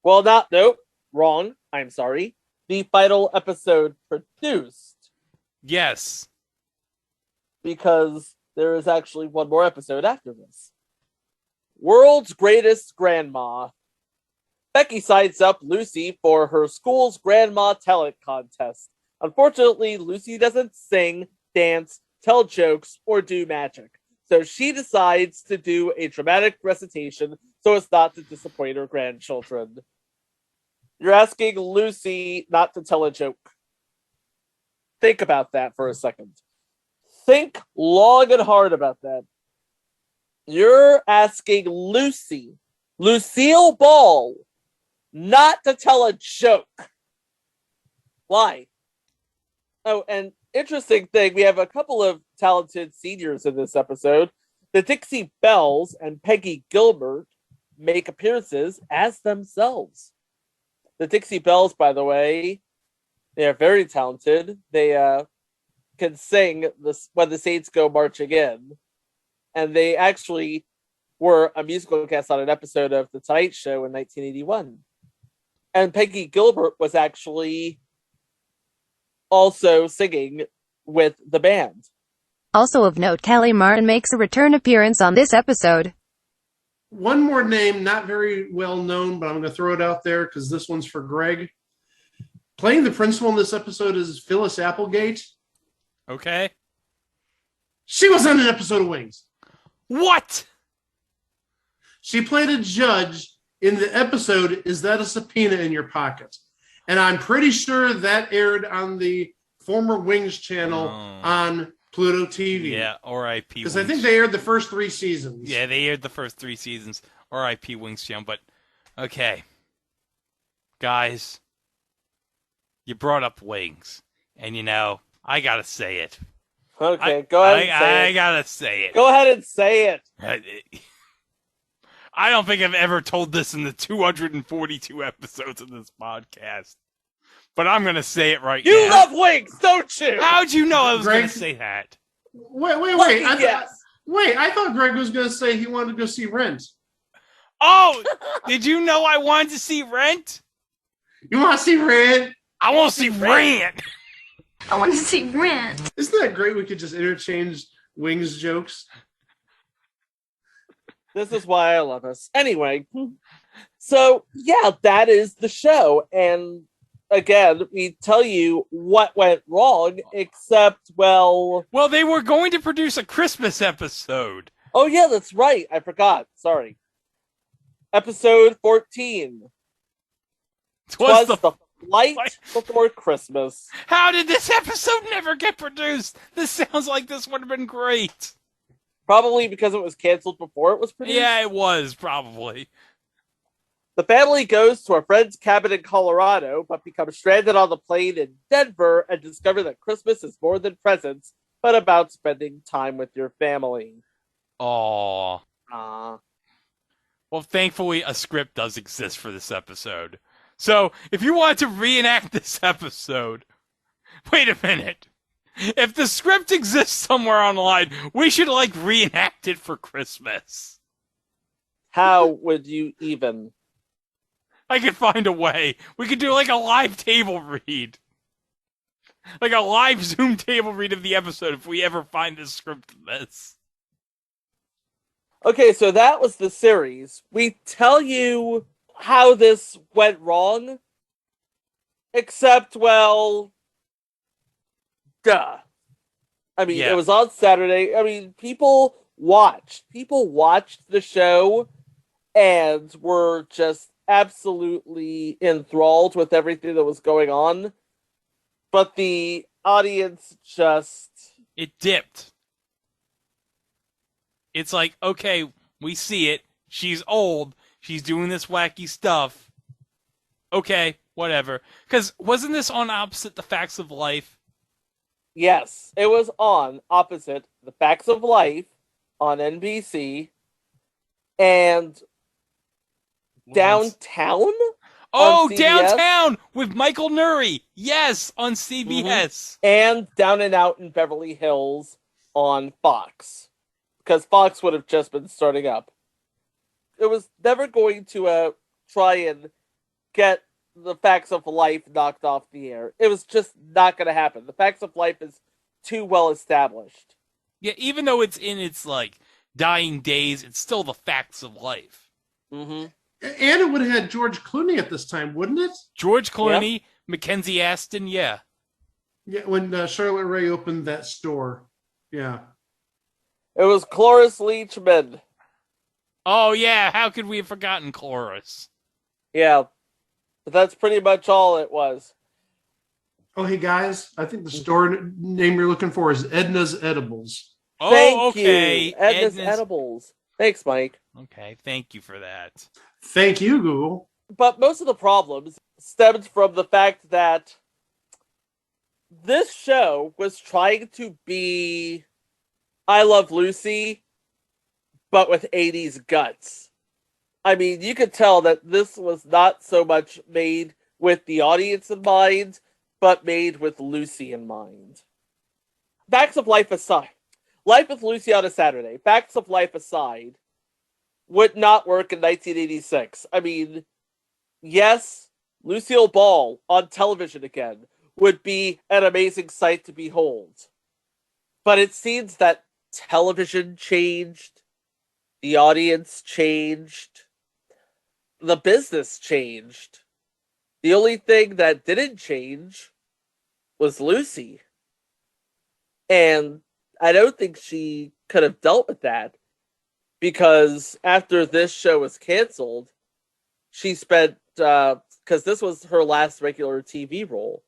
[SPEAKER 4] Well, nope, wrong. I'm sorry. The final episode produced.
[SPEAKER 5] Yes.
[SPEAKER 4] Because there is actually one more episode after this. World's Greatest Grandma. Becky signs up Lucy for her school's Grandma Talent Contest. Unfortunately, Lucy doesn't sing, dance, tell jokes, or do magic. So she decides to do a dramatic recitation so as not to disappoint her grandchildren. You're asking Lucy not to tell a joke. Think about that for a second. Think long and hard about that. You're asking Lucy, Lucille Ball, not to tell a joke. Why? Oh, and interesting thing, we have a couple of talented seniors in this episode. The Dixie Bells and Peggy Gilbert make appearances as themselves. The Dixie Bells, by the way, they are very talented. They can sing this When the Saints Go Marching In. And they actually were a musical guest on an episode of The Tonight Show in 1981. And Peggy Gilbert was actually also singing with the band.
[SPEAKER 9] Also of note, Kelly Martin makes a return appearance on this episode.
[SPEAKER 1] One more name, not very well known, but I'm going to throw it out there because this one's for Greg. Playing the principal in this episode is Phyllis Applegate.
[SPEAKER 5] Okay.
[SPEAKER 1] She was on an episode of Wings.
[SPEAKER 5] What?
[SPEAKER 1] She played a judge in the episode, Is That a Subpoena in Your Pocket? And I'm pretty sure that aired on the former Wings channel on Pluto TV.
[SPEAKER 5] Yeah, R.I.P.
[SPEAKER 1] Because I think they aired the first 3 seasons.
[SPEAKER 5] Yeah, they aired the first 3 seasons. R.I.P. Wings channel. But, okay. Guys, you brought up Wings. And, I got to say it.
[SPEAKER 4] Okay, go ahead and say it.
[SPEAKER 5] I gotta say it.
[SPEAKER 4] Go ahead and say it.
[SPEAKER 5] I don't think I've ever told this in the 242 episodes of this podcast. But I'm gonna say it right now.
[SPEAKER 4] You love Wings, don't you?
[SPEAKER 5] How'd you know I was
[SPEAKER 1] Greg?
[SPEAKER 5] gonna say that?
[SPEAKER 1] Wait. I thought Greg was going to say he wanted to go see Rent.
[SPEAKER 5] Oh, did you know I wanted to see Rent?
[SPEAKER 1] You want to see Rent?
[SPEAKER 5] I want to see Rent.
[SPEAKER 7] I want to see Rent.
[SPEAKER 1] Isn't that great? We could just interchange Wings jokes.
[SPEAKER 4] This is why I love us. Anyway, so yeah, that is the show. And again, we tell you what went wrong, except, well,
[SPEAKER 5] they were going to produce a Christmas episode.
[SPEAKER 4] Oh yeah, that's right. I forgot. Sorry. Episode 14.
[SPEAKER 5] Twas
[SPEAKER 4] the Light Before Christmas.
[SPEAKER 5] How did this episode never get produced? This sounds like this would have been great.
[SPEAKER 4] Probably because it was canceled before it was produced.
[SPEAKER 5] Yeah, it was, probably.
[SPEAKER 4] The family goes to a friend's cabin in Colorado, but becomes stranded on the plane in Denver and discover that Christmas is more than presents, but about spending time with your family.
[SPEAKER 5] Aww.
[SPEAKER 4] Aww.
[SPEAKER 5] Well, thankfully, a script does exist for this episode. So, if you want to reenact this episode, wait a minute. If the script exists somewhere online, we should, reenact it for Christmas.
[SPEAKER 4] How would you even?
[SPEAKER 5] I could find a way. We could do, a live table read. Like a live Zoom table read of the episode if we ever find the script of this.
[SPEAKER 4] Okay, so that was the series. We tell you how this went wrong, except, well, duh. I mean, It was on Saturday. I mean, people watched the show and were just absolutely enthralled with everything that was going on. But the audience just
[SPEAKER 5] It dipped. It's like, okay, we see it. She's old. She's doing this wacky stuff. Okay, whatever. Because wasn't this on opposite the Facts of Life?
[SPEAKER 4] Yes, it was on opposite The Facts of Life on NBC and Downtown.
[SPEAKER 5] Oh,
[SPEAKER 4] on CBS.
[SPEAKER 5] Downtown with Michael Nuri. Yes, on CBS.
[SPEAKER 4] And Down and Out in Beverly Hills on Fox. Because Fox would have just been starting up. It was never going to try and get The Facts of Life knocked off the air. It was just not going to happen. The Facts of Life is too well established.
[SPEAKER 5] Yeah, even though it's in its, like, dying days, it's still The Facts of Life.
[SPEAKER 4] Mm-hmm.
[SPEAKER 1] And it would have had George Clooney at this time, wouldn't it?
[SPEAKER 5] George Clooney, Mackenzie Aston, yeah.
[SPEAKER 1] Yeah, when Charlotte Rae opened that store. Yeah.
[SPEAKER 4] It was Cloris Leachman.
[SPEAKER 5] Oh, yeah, how could we have forgotten Cloris?
[SPEAKER 4] Yeah, but that's pretty much all it was.
[SPEAKER 1] Oh, hey, guys, I think the store name you're looking for is Edna's Edibles.
[SPEAKER 5] Oh,
[SPEAKER 4] Thank
[SPEAKER 5] okay.
[SPEAKER 4] you. Edna's Edibles. Thanks, Mike.
[SPEAKER 5] Okay, thank you for that.
[SPEAKER 1] Thank you, Google.
[SPEAKER 4] But most of the problems stemmed from the fact that this show was trying to be I Love Lucy, but with 80s guts. I mean, you could tell that this was not so much made with the audience in mind, but made with Lucy in mind. Facts of Life aside, Life with Lucy on a Saturday, Facts of Life aside, would not work in 1986. I mean, yes, Lucille Ball on television again would be an amazing sight to behold. But it seems that television changed, the audience changed, the business changed. The only thing that didn't change was Lucy. And I don't think she could have dealt with that, because after this show was canceled, she spent, because this was her last regular TV role.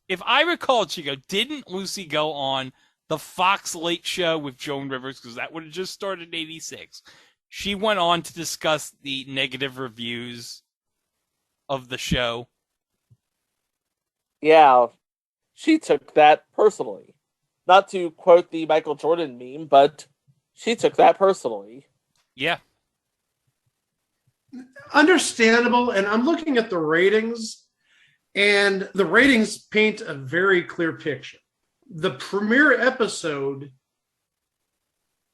[SPEAKER 5] If I recall, Chico, didn't Lucy go on the Fox Late Show with Joan Rivers, because that would have just started in 86. She went on to discuss the negative reviews of the show.
[SPEAKER 4] Yeah, she took that personally. Not to quote the Michael Jordan meme, but she took that personally.
[SPEAKER 5] Yeah.
[SPEAKER 1] Understandable, and I'm looking at the ratings, and the ratings paint a very clear picture. The premiere episode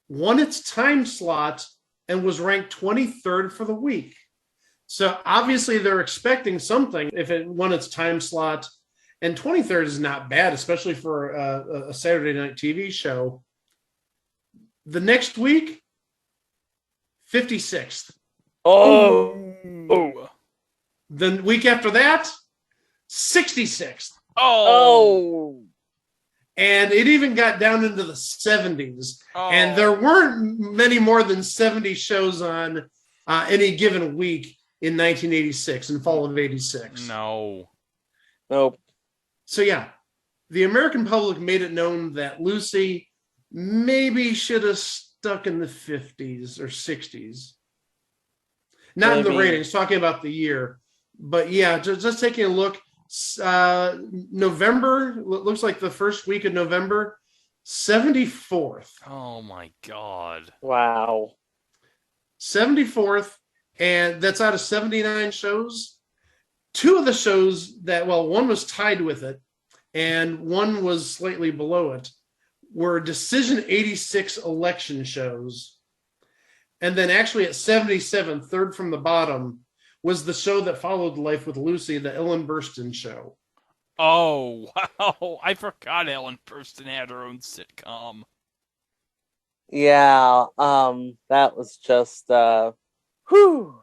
[SPEAKER 1] won its time slot and was ranked 23rd for the week. So obviously they're expecting something if it won its time slot, and 23rd is not bad, especially for a Saturday night TV show. The next week, 56th.
[SPEAKER 4] Oh.
[SPEAKER 1] The week after that, 66th.
[SPEAKER 4] Oh.
[SPEAKER 1] And it even got down into the 70s.
[SPEAKER 5] Oh.
[SPEAKER 1] And there weren't many more than 70 shows on any given week in 1986, in fall of 86.
[SPEAKER 5] No.
[SPEAKER 4] Nope.
[SPEAKER 1] So yeah, the American public made it known that Lucy maybe should have stuck in the 50s or 60s. Not in the ratings, talking about the year. But yeah, just taking a look. November, looks like the first week of November, 74th.
[SPEAKER 5] Oh my God.
[SPEAKER 4] Wow.
[SPEAKER 1] 74th, and that's out of 79 shows. Two of the shows that, well, one was tied with it, and one was slightly below it, were Decision 86 election shows. And then actually at 77, third from the bottom, was the show that followed Life with Lucy, the Ellen Burstyn show.
[SPEAKER 5] Oh, wow. I forgot Ellen Burstyn had her own sitcom.
[SPEAKER 4] Yeah, that was just, whew.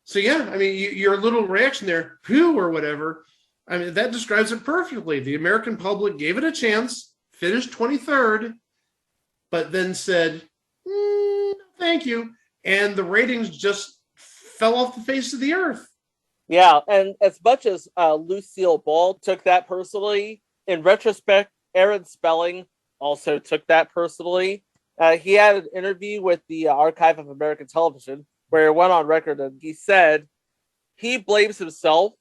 [SPEAKER 1] So yeah, I mean, your little reaction there, whew, or whatever, I mean, that describes it perfectly. The American public gave it a chance, finished 23rd, but then said, thank you. And the ratings just fell off the face of the earth.
[SPEAKER 4] Yeah, and as much as Lucille Ball took that personally, in retrospect, Aaron Spelling also took that personally. He had an interview with the Archive of American Television where he went on record and he said he blames himself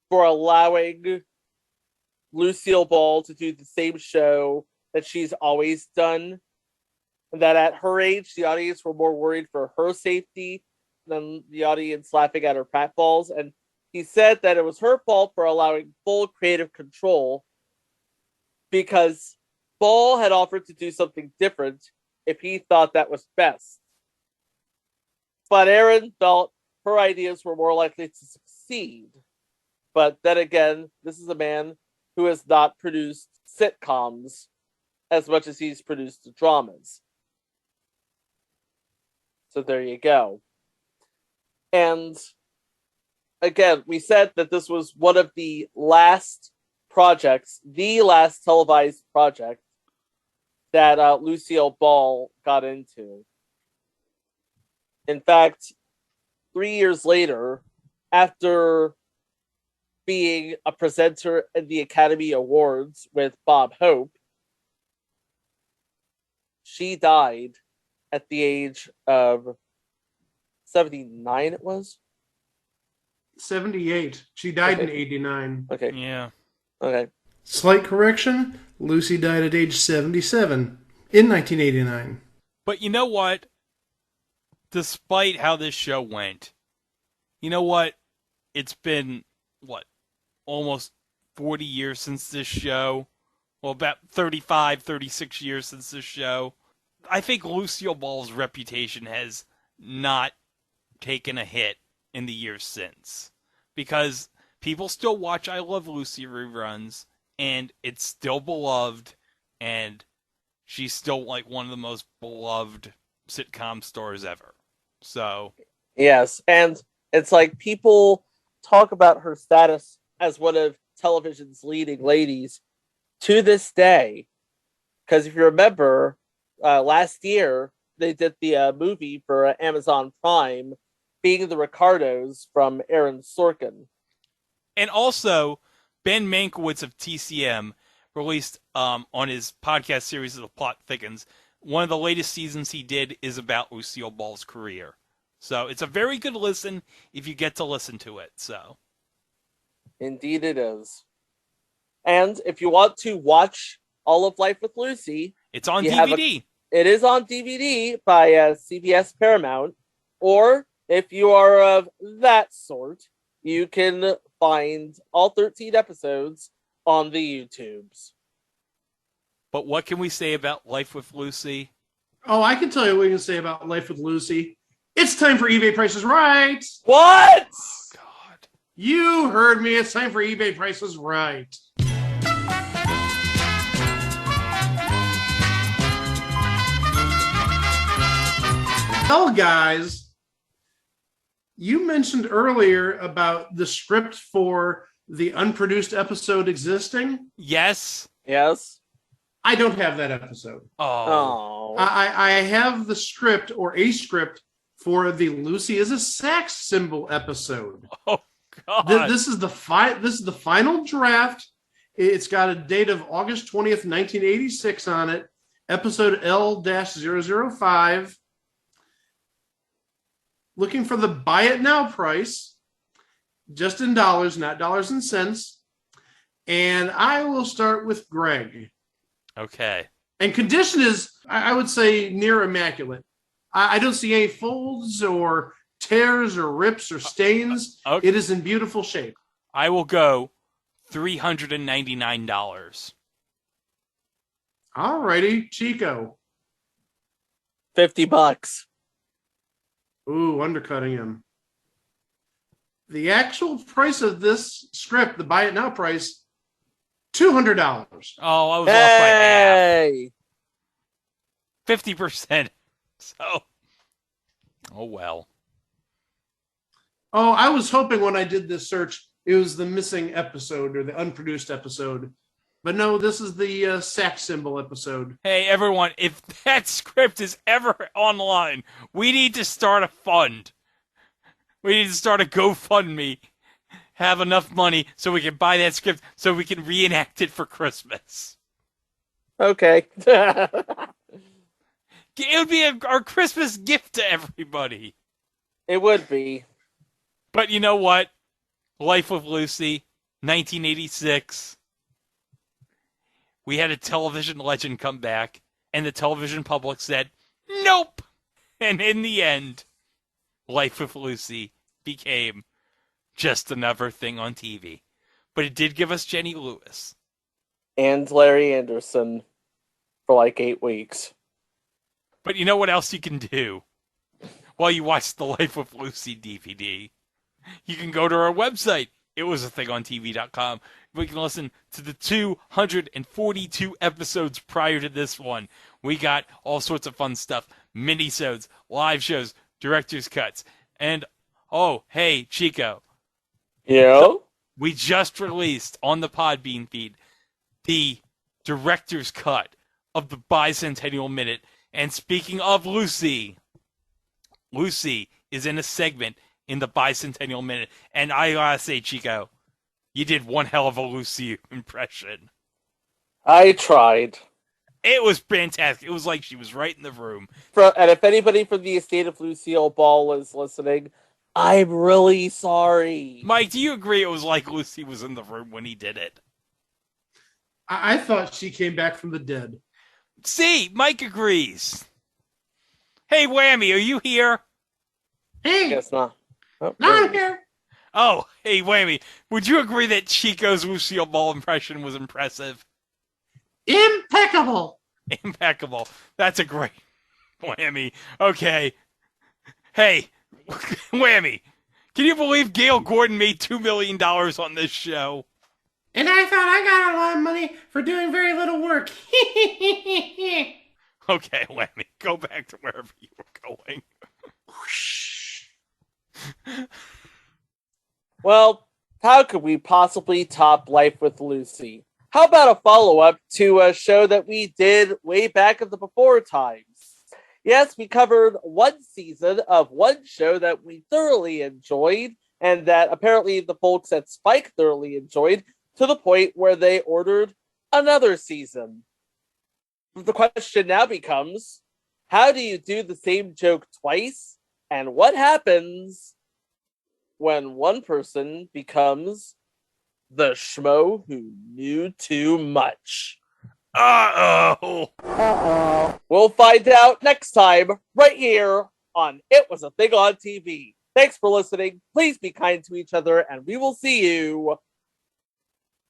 [SPEAKER 4] for allowing Lucille Ball to do the same show that she's always done. And that at her age, the audience were more worried for her safety than the audience laughing at her pratfalls. And he said that it was her fault for allowing full creative control because Ball had offered to do something different if he thought that was best. But Aaron felt her ideas were more likely to succeed. But then again, this is a man who has not produced sitcoms as much as he's produced dramas. So there you go. And again, we said that this was one of the last projects, the last televised project that Lucille Ball got into. In fact, 3 years later, after being a presenter at the Academy Awards with Bob Hope, she died at the age of 79, it was?
[SPEAKER 1] 78. She died in 89.
[SPEAKER 4] Okay.
[SPEAKER 5] Yeah.
[SPEAKER 4] Okay.
[SPEAKER 1] Slight correction, Lucy died at age 77 in 1989.
[SPEAKER 5] But you know what? Despite how this show went, you know what? It's been, almost 40 years since this show. Well, about 35, 36 years since this show. I think Lucille Ball's reputation has not taken a hit in the years since. Because people still watch I Love Lucy reruns, and it's still beloved, and she's still like one of the most beloved sitcom stars ever. So
[SPEAKER 4] yes, and it's like people talk about her status as one of television's leading ladies to this day. Because if you remember, last year they did the movie for Amazon Prime, Being the Ricardos from Aaron Sorkin.
[SPEAKER 5] And also, Ben Mankiewicz of TCM released on his podcast series of The Plot Thickens, one of the latest seasons he did is about Lucille Ball's career. So it's a very good listen if you get to listen to it. So,
[SPEAKER 4] indeed it is. And if you want to watch all of Life with Lucy,
[SPEAKER 5] it's on DVD.
[SPEAKER 4] It is on DVD by CBS Paramount. Or if you are of that sort, you can find all 13 episodes on the YouTubes.
[SPEAKER 5] But what can we say about Life with Lucy?
[SPEAKER 1] Oh, I can tell you what we can say about Life with Lucy. It's time for eBay Price is Right.
[SPEAKER 4] What?
[SPEAKER 5] Oh, God.
[SPEAKER 1] You heard me. It's time for eBay Price is Right. Well, guys, you mentioned earlier about the script for the unproduced episode existing.
[SPEAKER 5] Yes.
[SPEAKER 4] Yes.
[SPEAKER 1] I don't have that episode.
[SPEAKER 5] Oh.
[SPEAKER 1] I have the script or a script for the Lucy is a Sax Symbol episode.
[SPEAKER 5] Oh, God.
[SPEAKER 1] This is the final draft. It's got a date of August 20th, 1986 on it. Episode L-005. Looking for the buy it now price, just in dollars, not dollars and cents. And I will start with Greg.
[SPEAKER 5] Okay.
[SPEAKER 1] And condition is, I would say, near immaculate. I don't see any folds or tears or rips or stains.
[SPEAKER 5] Okay.
[SPEAKER 1] It is in beautiful shape.
[SPEAKER 5] I will go $399.
[SPEAKER 1] All righty, Chico.
[SPEAKER 4] $50.
[SPEAKER 1] Ooh, undercutting him. The actual price of this script, the buy it now price, $200.
[SPEAKER 5] Oh, I was off by half.
[SPEAKER 4] Hey!
[SPEAKER 5] 50%. So, oh well.
[SPEAKER 1] Oh, I was hoping when I did this search, it was the missing episode or the unproduced episode. But no, this is the Sax Symbol episode.
[SPEAKER 5] Hey, everyone, if that script is ever online, we need to start a fund. We need to start a GoFundMe. Have enough money so we can buy that script so we can reenact it for Christmas.
[SPEAKER 4] Okay.
[SPEAKER 5] It would be our Christmas gift to everybody.
[SPEAKER 4] It would be.
[SPEAKER 5] But you know what? Life with Lucy, 1986. We had a television legend come back, and the television public said, nope! And in the end, Life with Lucy became just another thing on TV. But it did give us Jenny Lewis.
[SPEAKER 4] And Larry Anderson for like 8 weeks.
[SPEAKER 5] But you know what else you can do while you watch the Life with Lucy DVD? You can go to our website, itwasathingontv.com. We can listen to the 242 episodes prior to this one. We got all sorts of fun stuff. Minisodes, live shows, director's cuts. And, oh, hey, Chico.
[SPEAKER 4] Yeah?
[SPEAKER 5] We just released on the Podbean feed the director's cut of the Bicentennial Minute. And speaking of Lucy, Lucy is in a segment in the Bicentennial Minute. And I gotta say, Chico, you did one hell of a Lucy impression.
[SPEAKER 4] I tried.
[SPEAKER 5] It was fantastic. It was like she was right in the room.
[SPEAKER 4] And if anybody from the estate of Lucille Ball is listening, I'm really sorry.
[SPEAKER 5] Mike, do you agree it was like Lucy was in the room when he did it?
[SPEAKER 1] I thought she came back from the dead.
[SPEAKER 5] See, Mike agrees. Hey, Whammy, are you here?
[SPEAKER 1] Hey,
[SPEAKER 4] Guess not. Oh,
[SPEAKER 1] I'm here.
[SPEAKER 5] Oh, hey, Whammy, would you agree that Chico's Lucille Ball impression was impressive?
[SPEAKER 1] Impeccable.
[SPEAKER 5] Impeccable. That's a great Whammy. Okay. Hey, Whammy, can you believe Gail Gordon made $2 million on this show?
[SPEAKER 1] And I thought I got a lot of money for doing very little work.
[SPEAKER 5] Okay, Whammy, go back to wherever you were going.
[SPEAKER 4] Well, how could we possibly top Life with Lucy? How about a follow-up to a show that we did way back at the before times? Yes, we covered one season of one show that we thoroughly enjoyed, and that apparently the folks at Spike thoroughly enjoyed, to the point where they ordered another season. The question now becomes, how do you do the same joke twice? And what happens when one person becomes the schmo who knew too much?
[SPEAKER 5] Uh-oh.
[SPEAKER 4] We'll find out next time, right here on It Was a Thing on TV. Thanks for listening. Please be kind to each other, and we will see you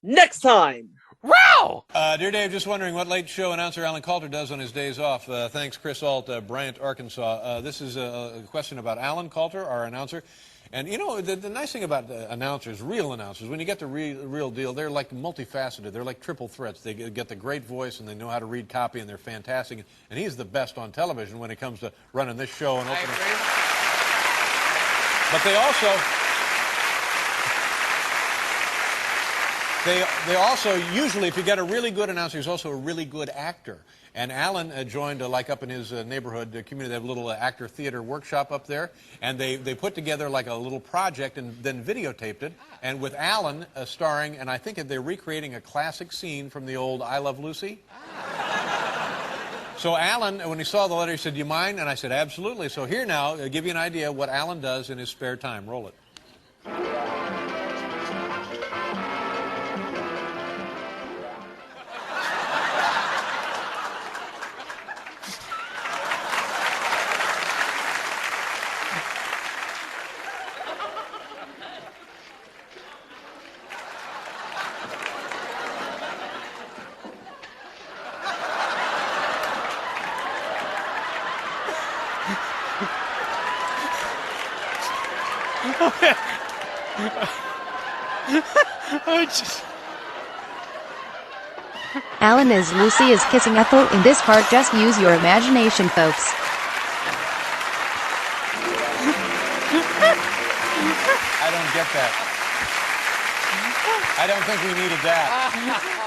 [SPEAKER 4] next time.
[SPEAKER 5] Wow!
[SPEAKER 10] Dear Dave, just wondering what late show announcer Alan Coulter does on his days off. Thanks, Chris Alt, Bryant, Arkansas. This is a question about Alan Coulter, our announcer. And, you know, the nice thing about announcers, real announcers, when you get the real deal, they're like multifaceted. They're like triple threats. They get the great voice, and they know how to read copy, and they're fantastic. And he's the best on television when it comes to running this show and opening. But they also usually, if you get a really good announcer, he's also a really good actor. And Alan joined, like up in his neighborhood community, they have a little actor theater workshop up there. And they put together like a little project and then videotaped it. And with Alan starring, and I think they're recreating a classic scene from the old I Love Lucy. So Alan, when he saw the letter, he said, "Do you mind?" And I said, "Absolutely." So here now, I'll give you an idea what Alan does in his spare time. Roll it.
[SPEAKER 9] Alan as Lucy is kissing Ethel in this part. Just use your imagination, folks.
[SPEAKER 10] I don't get that. I don't think we needed that.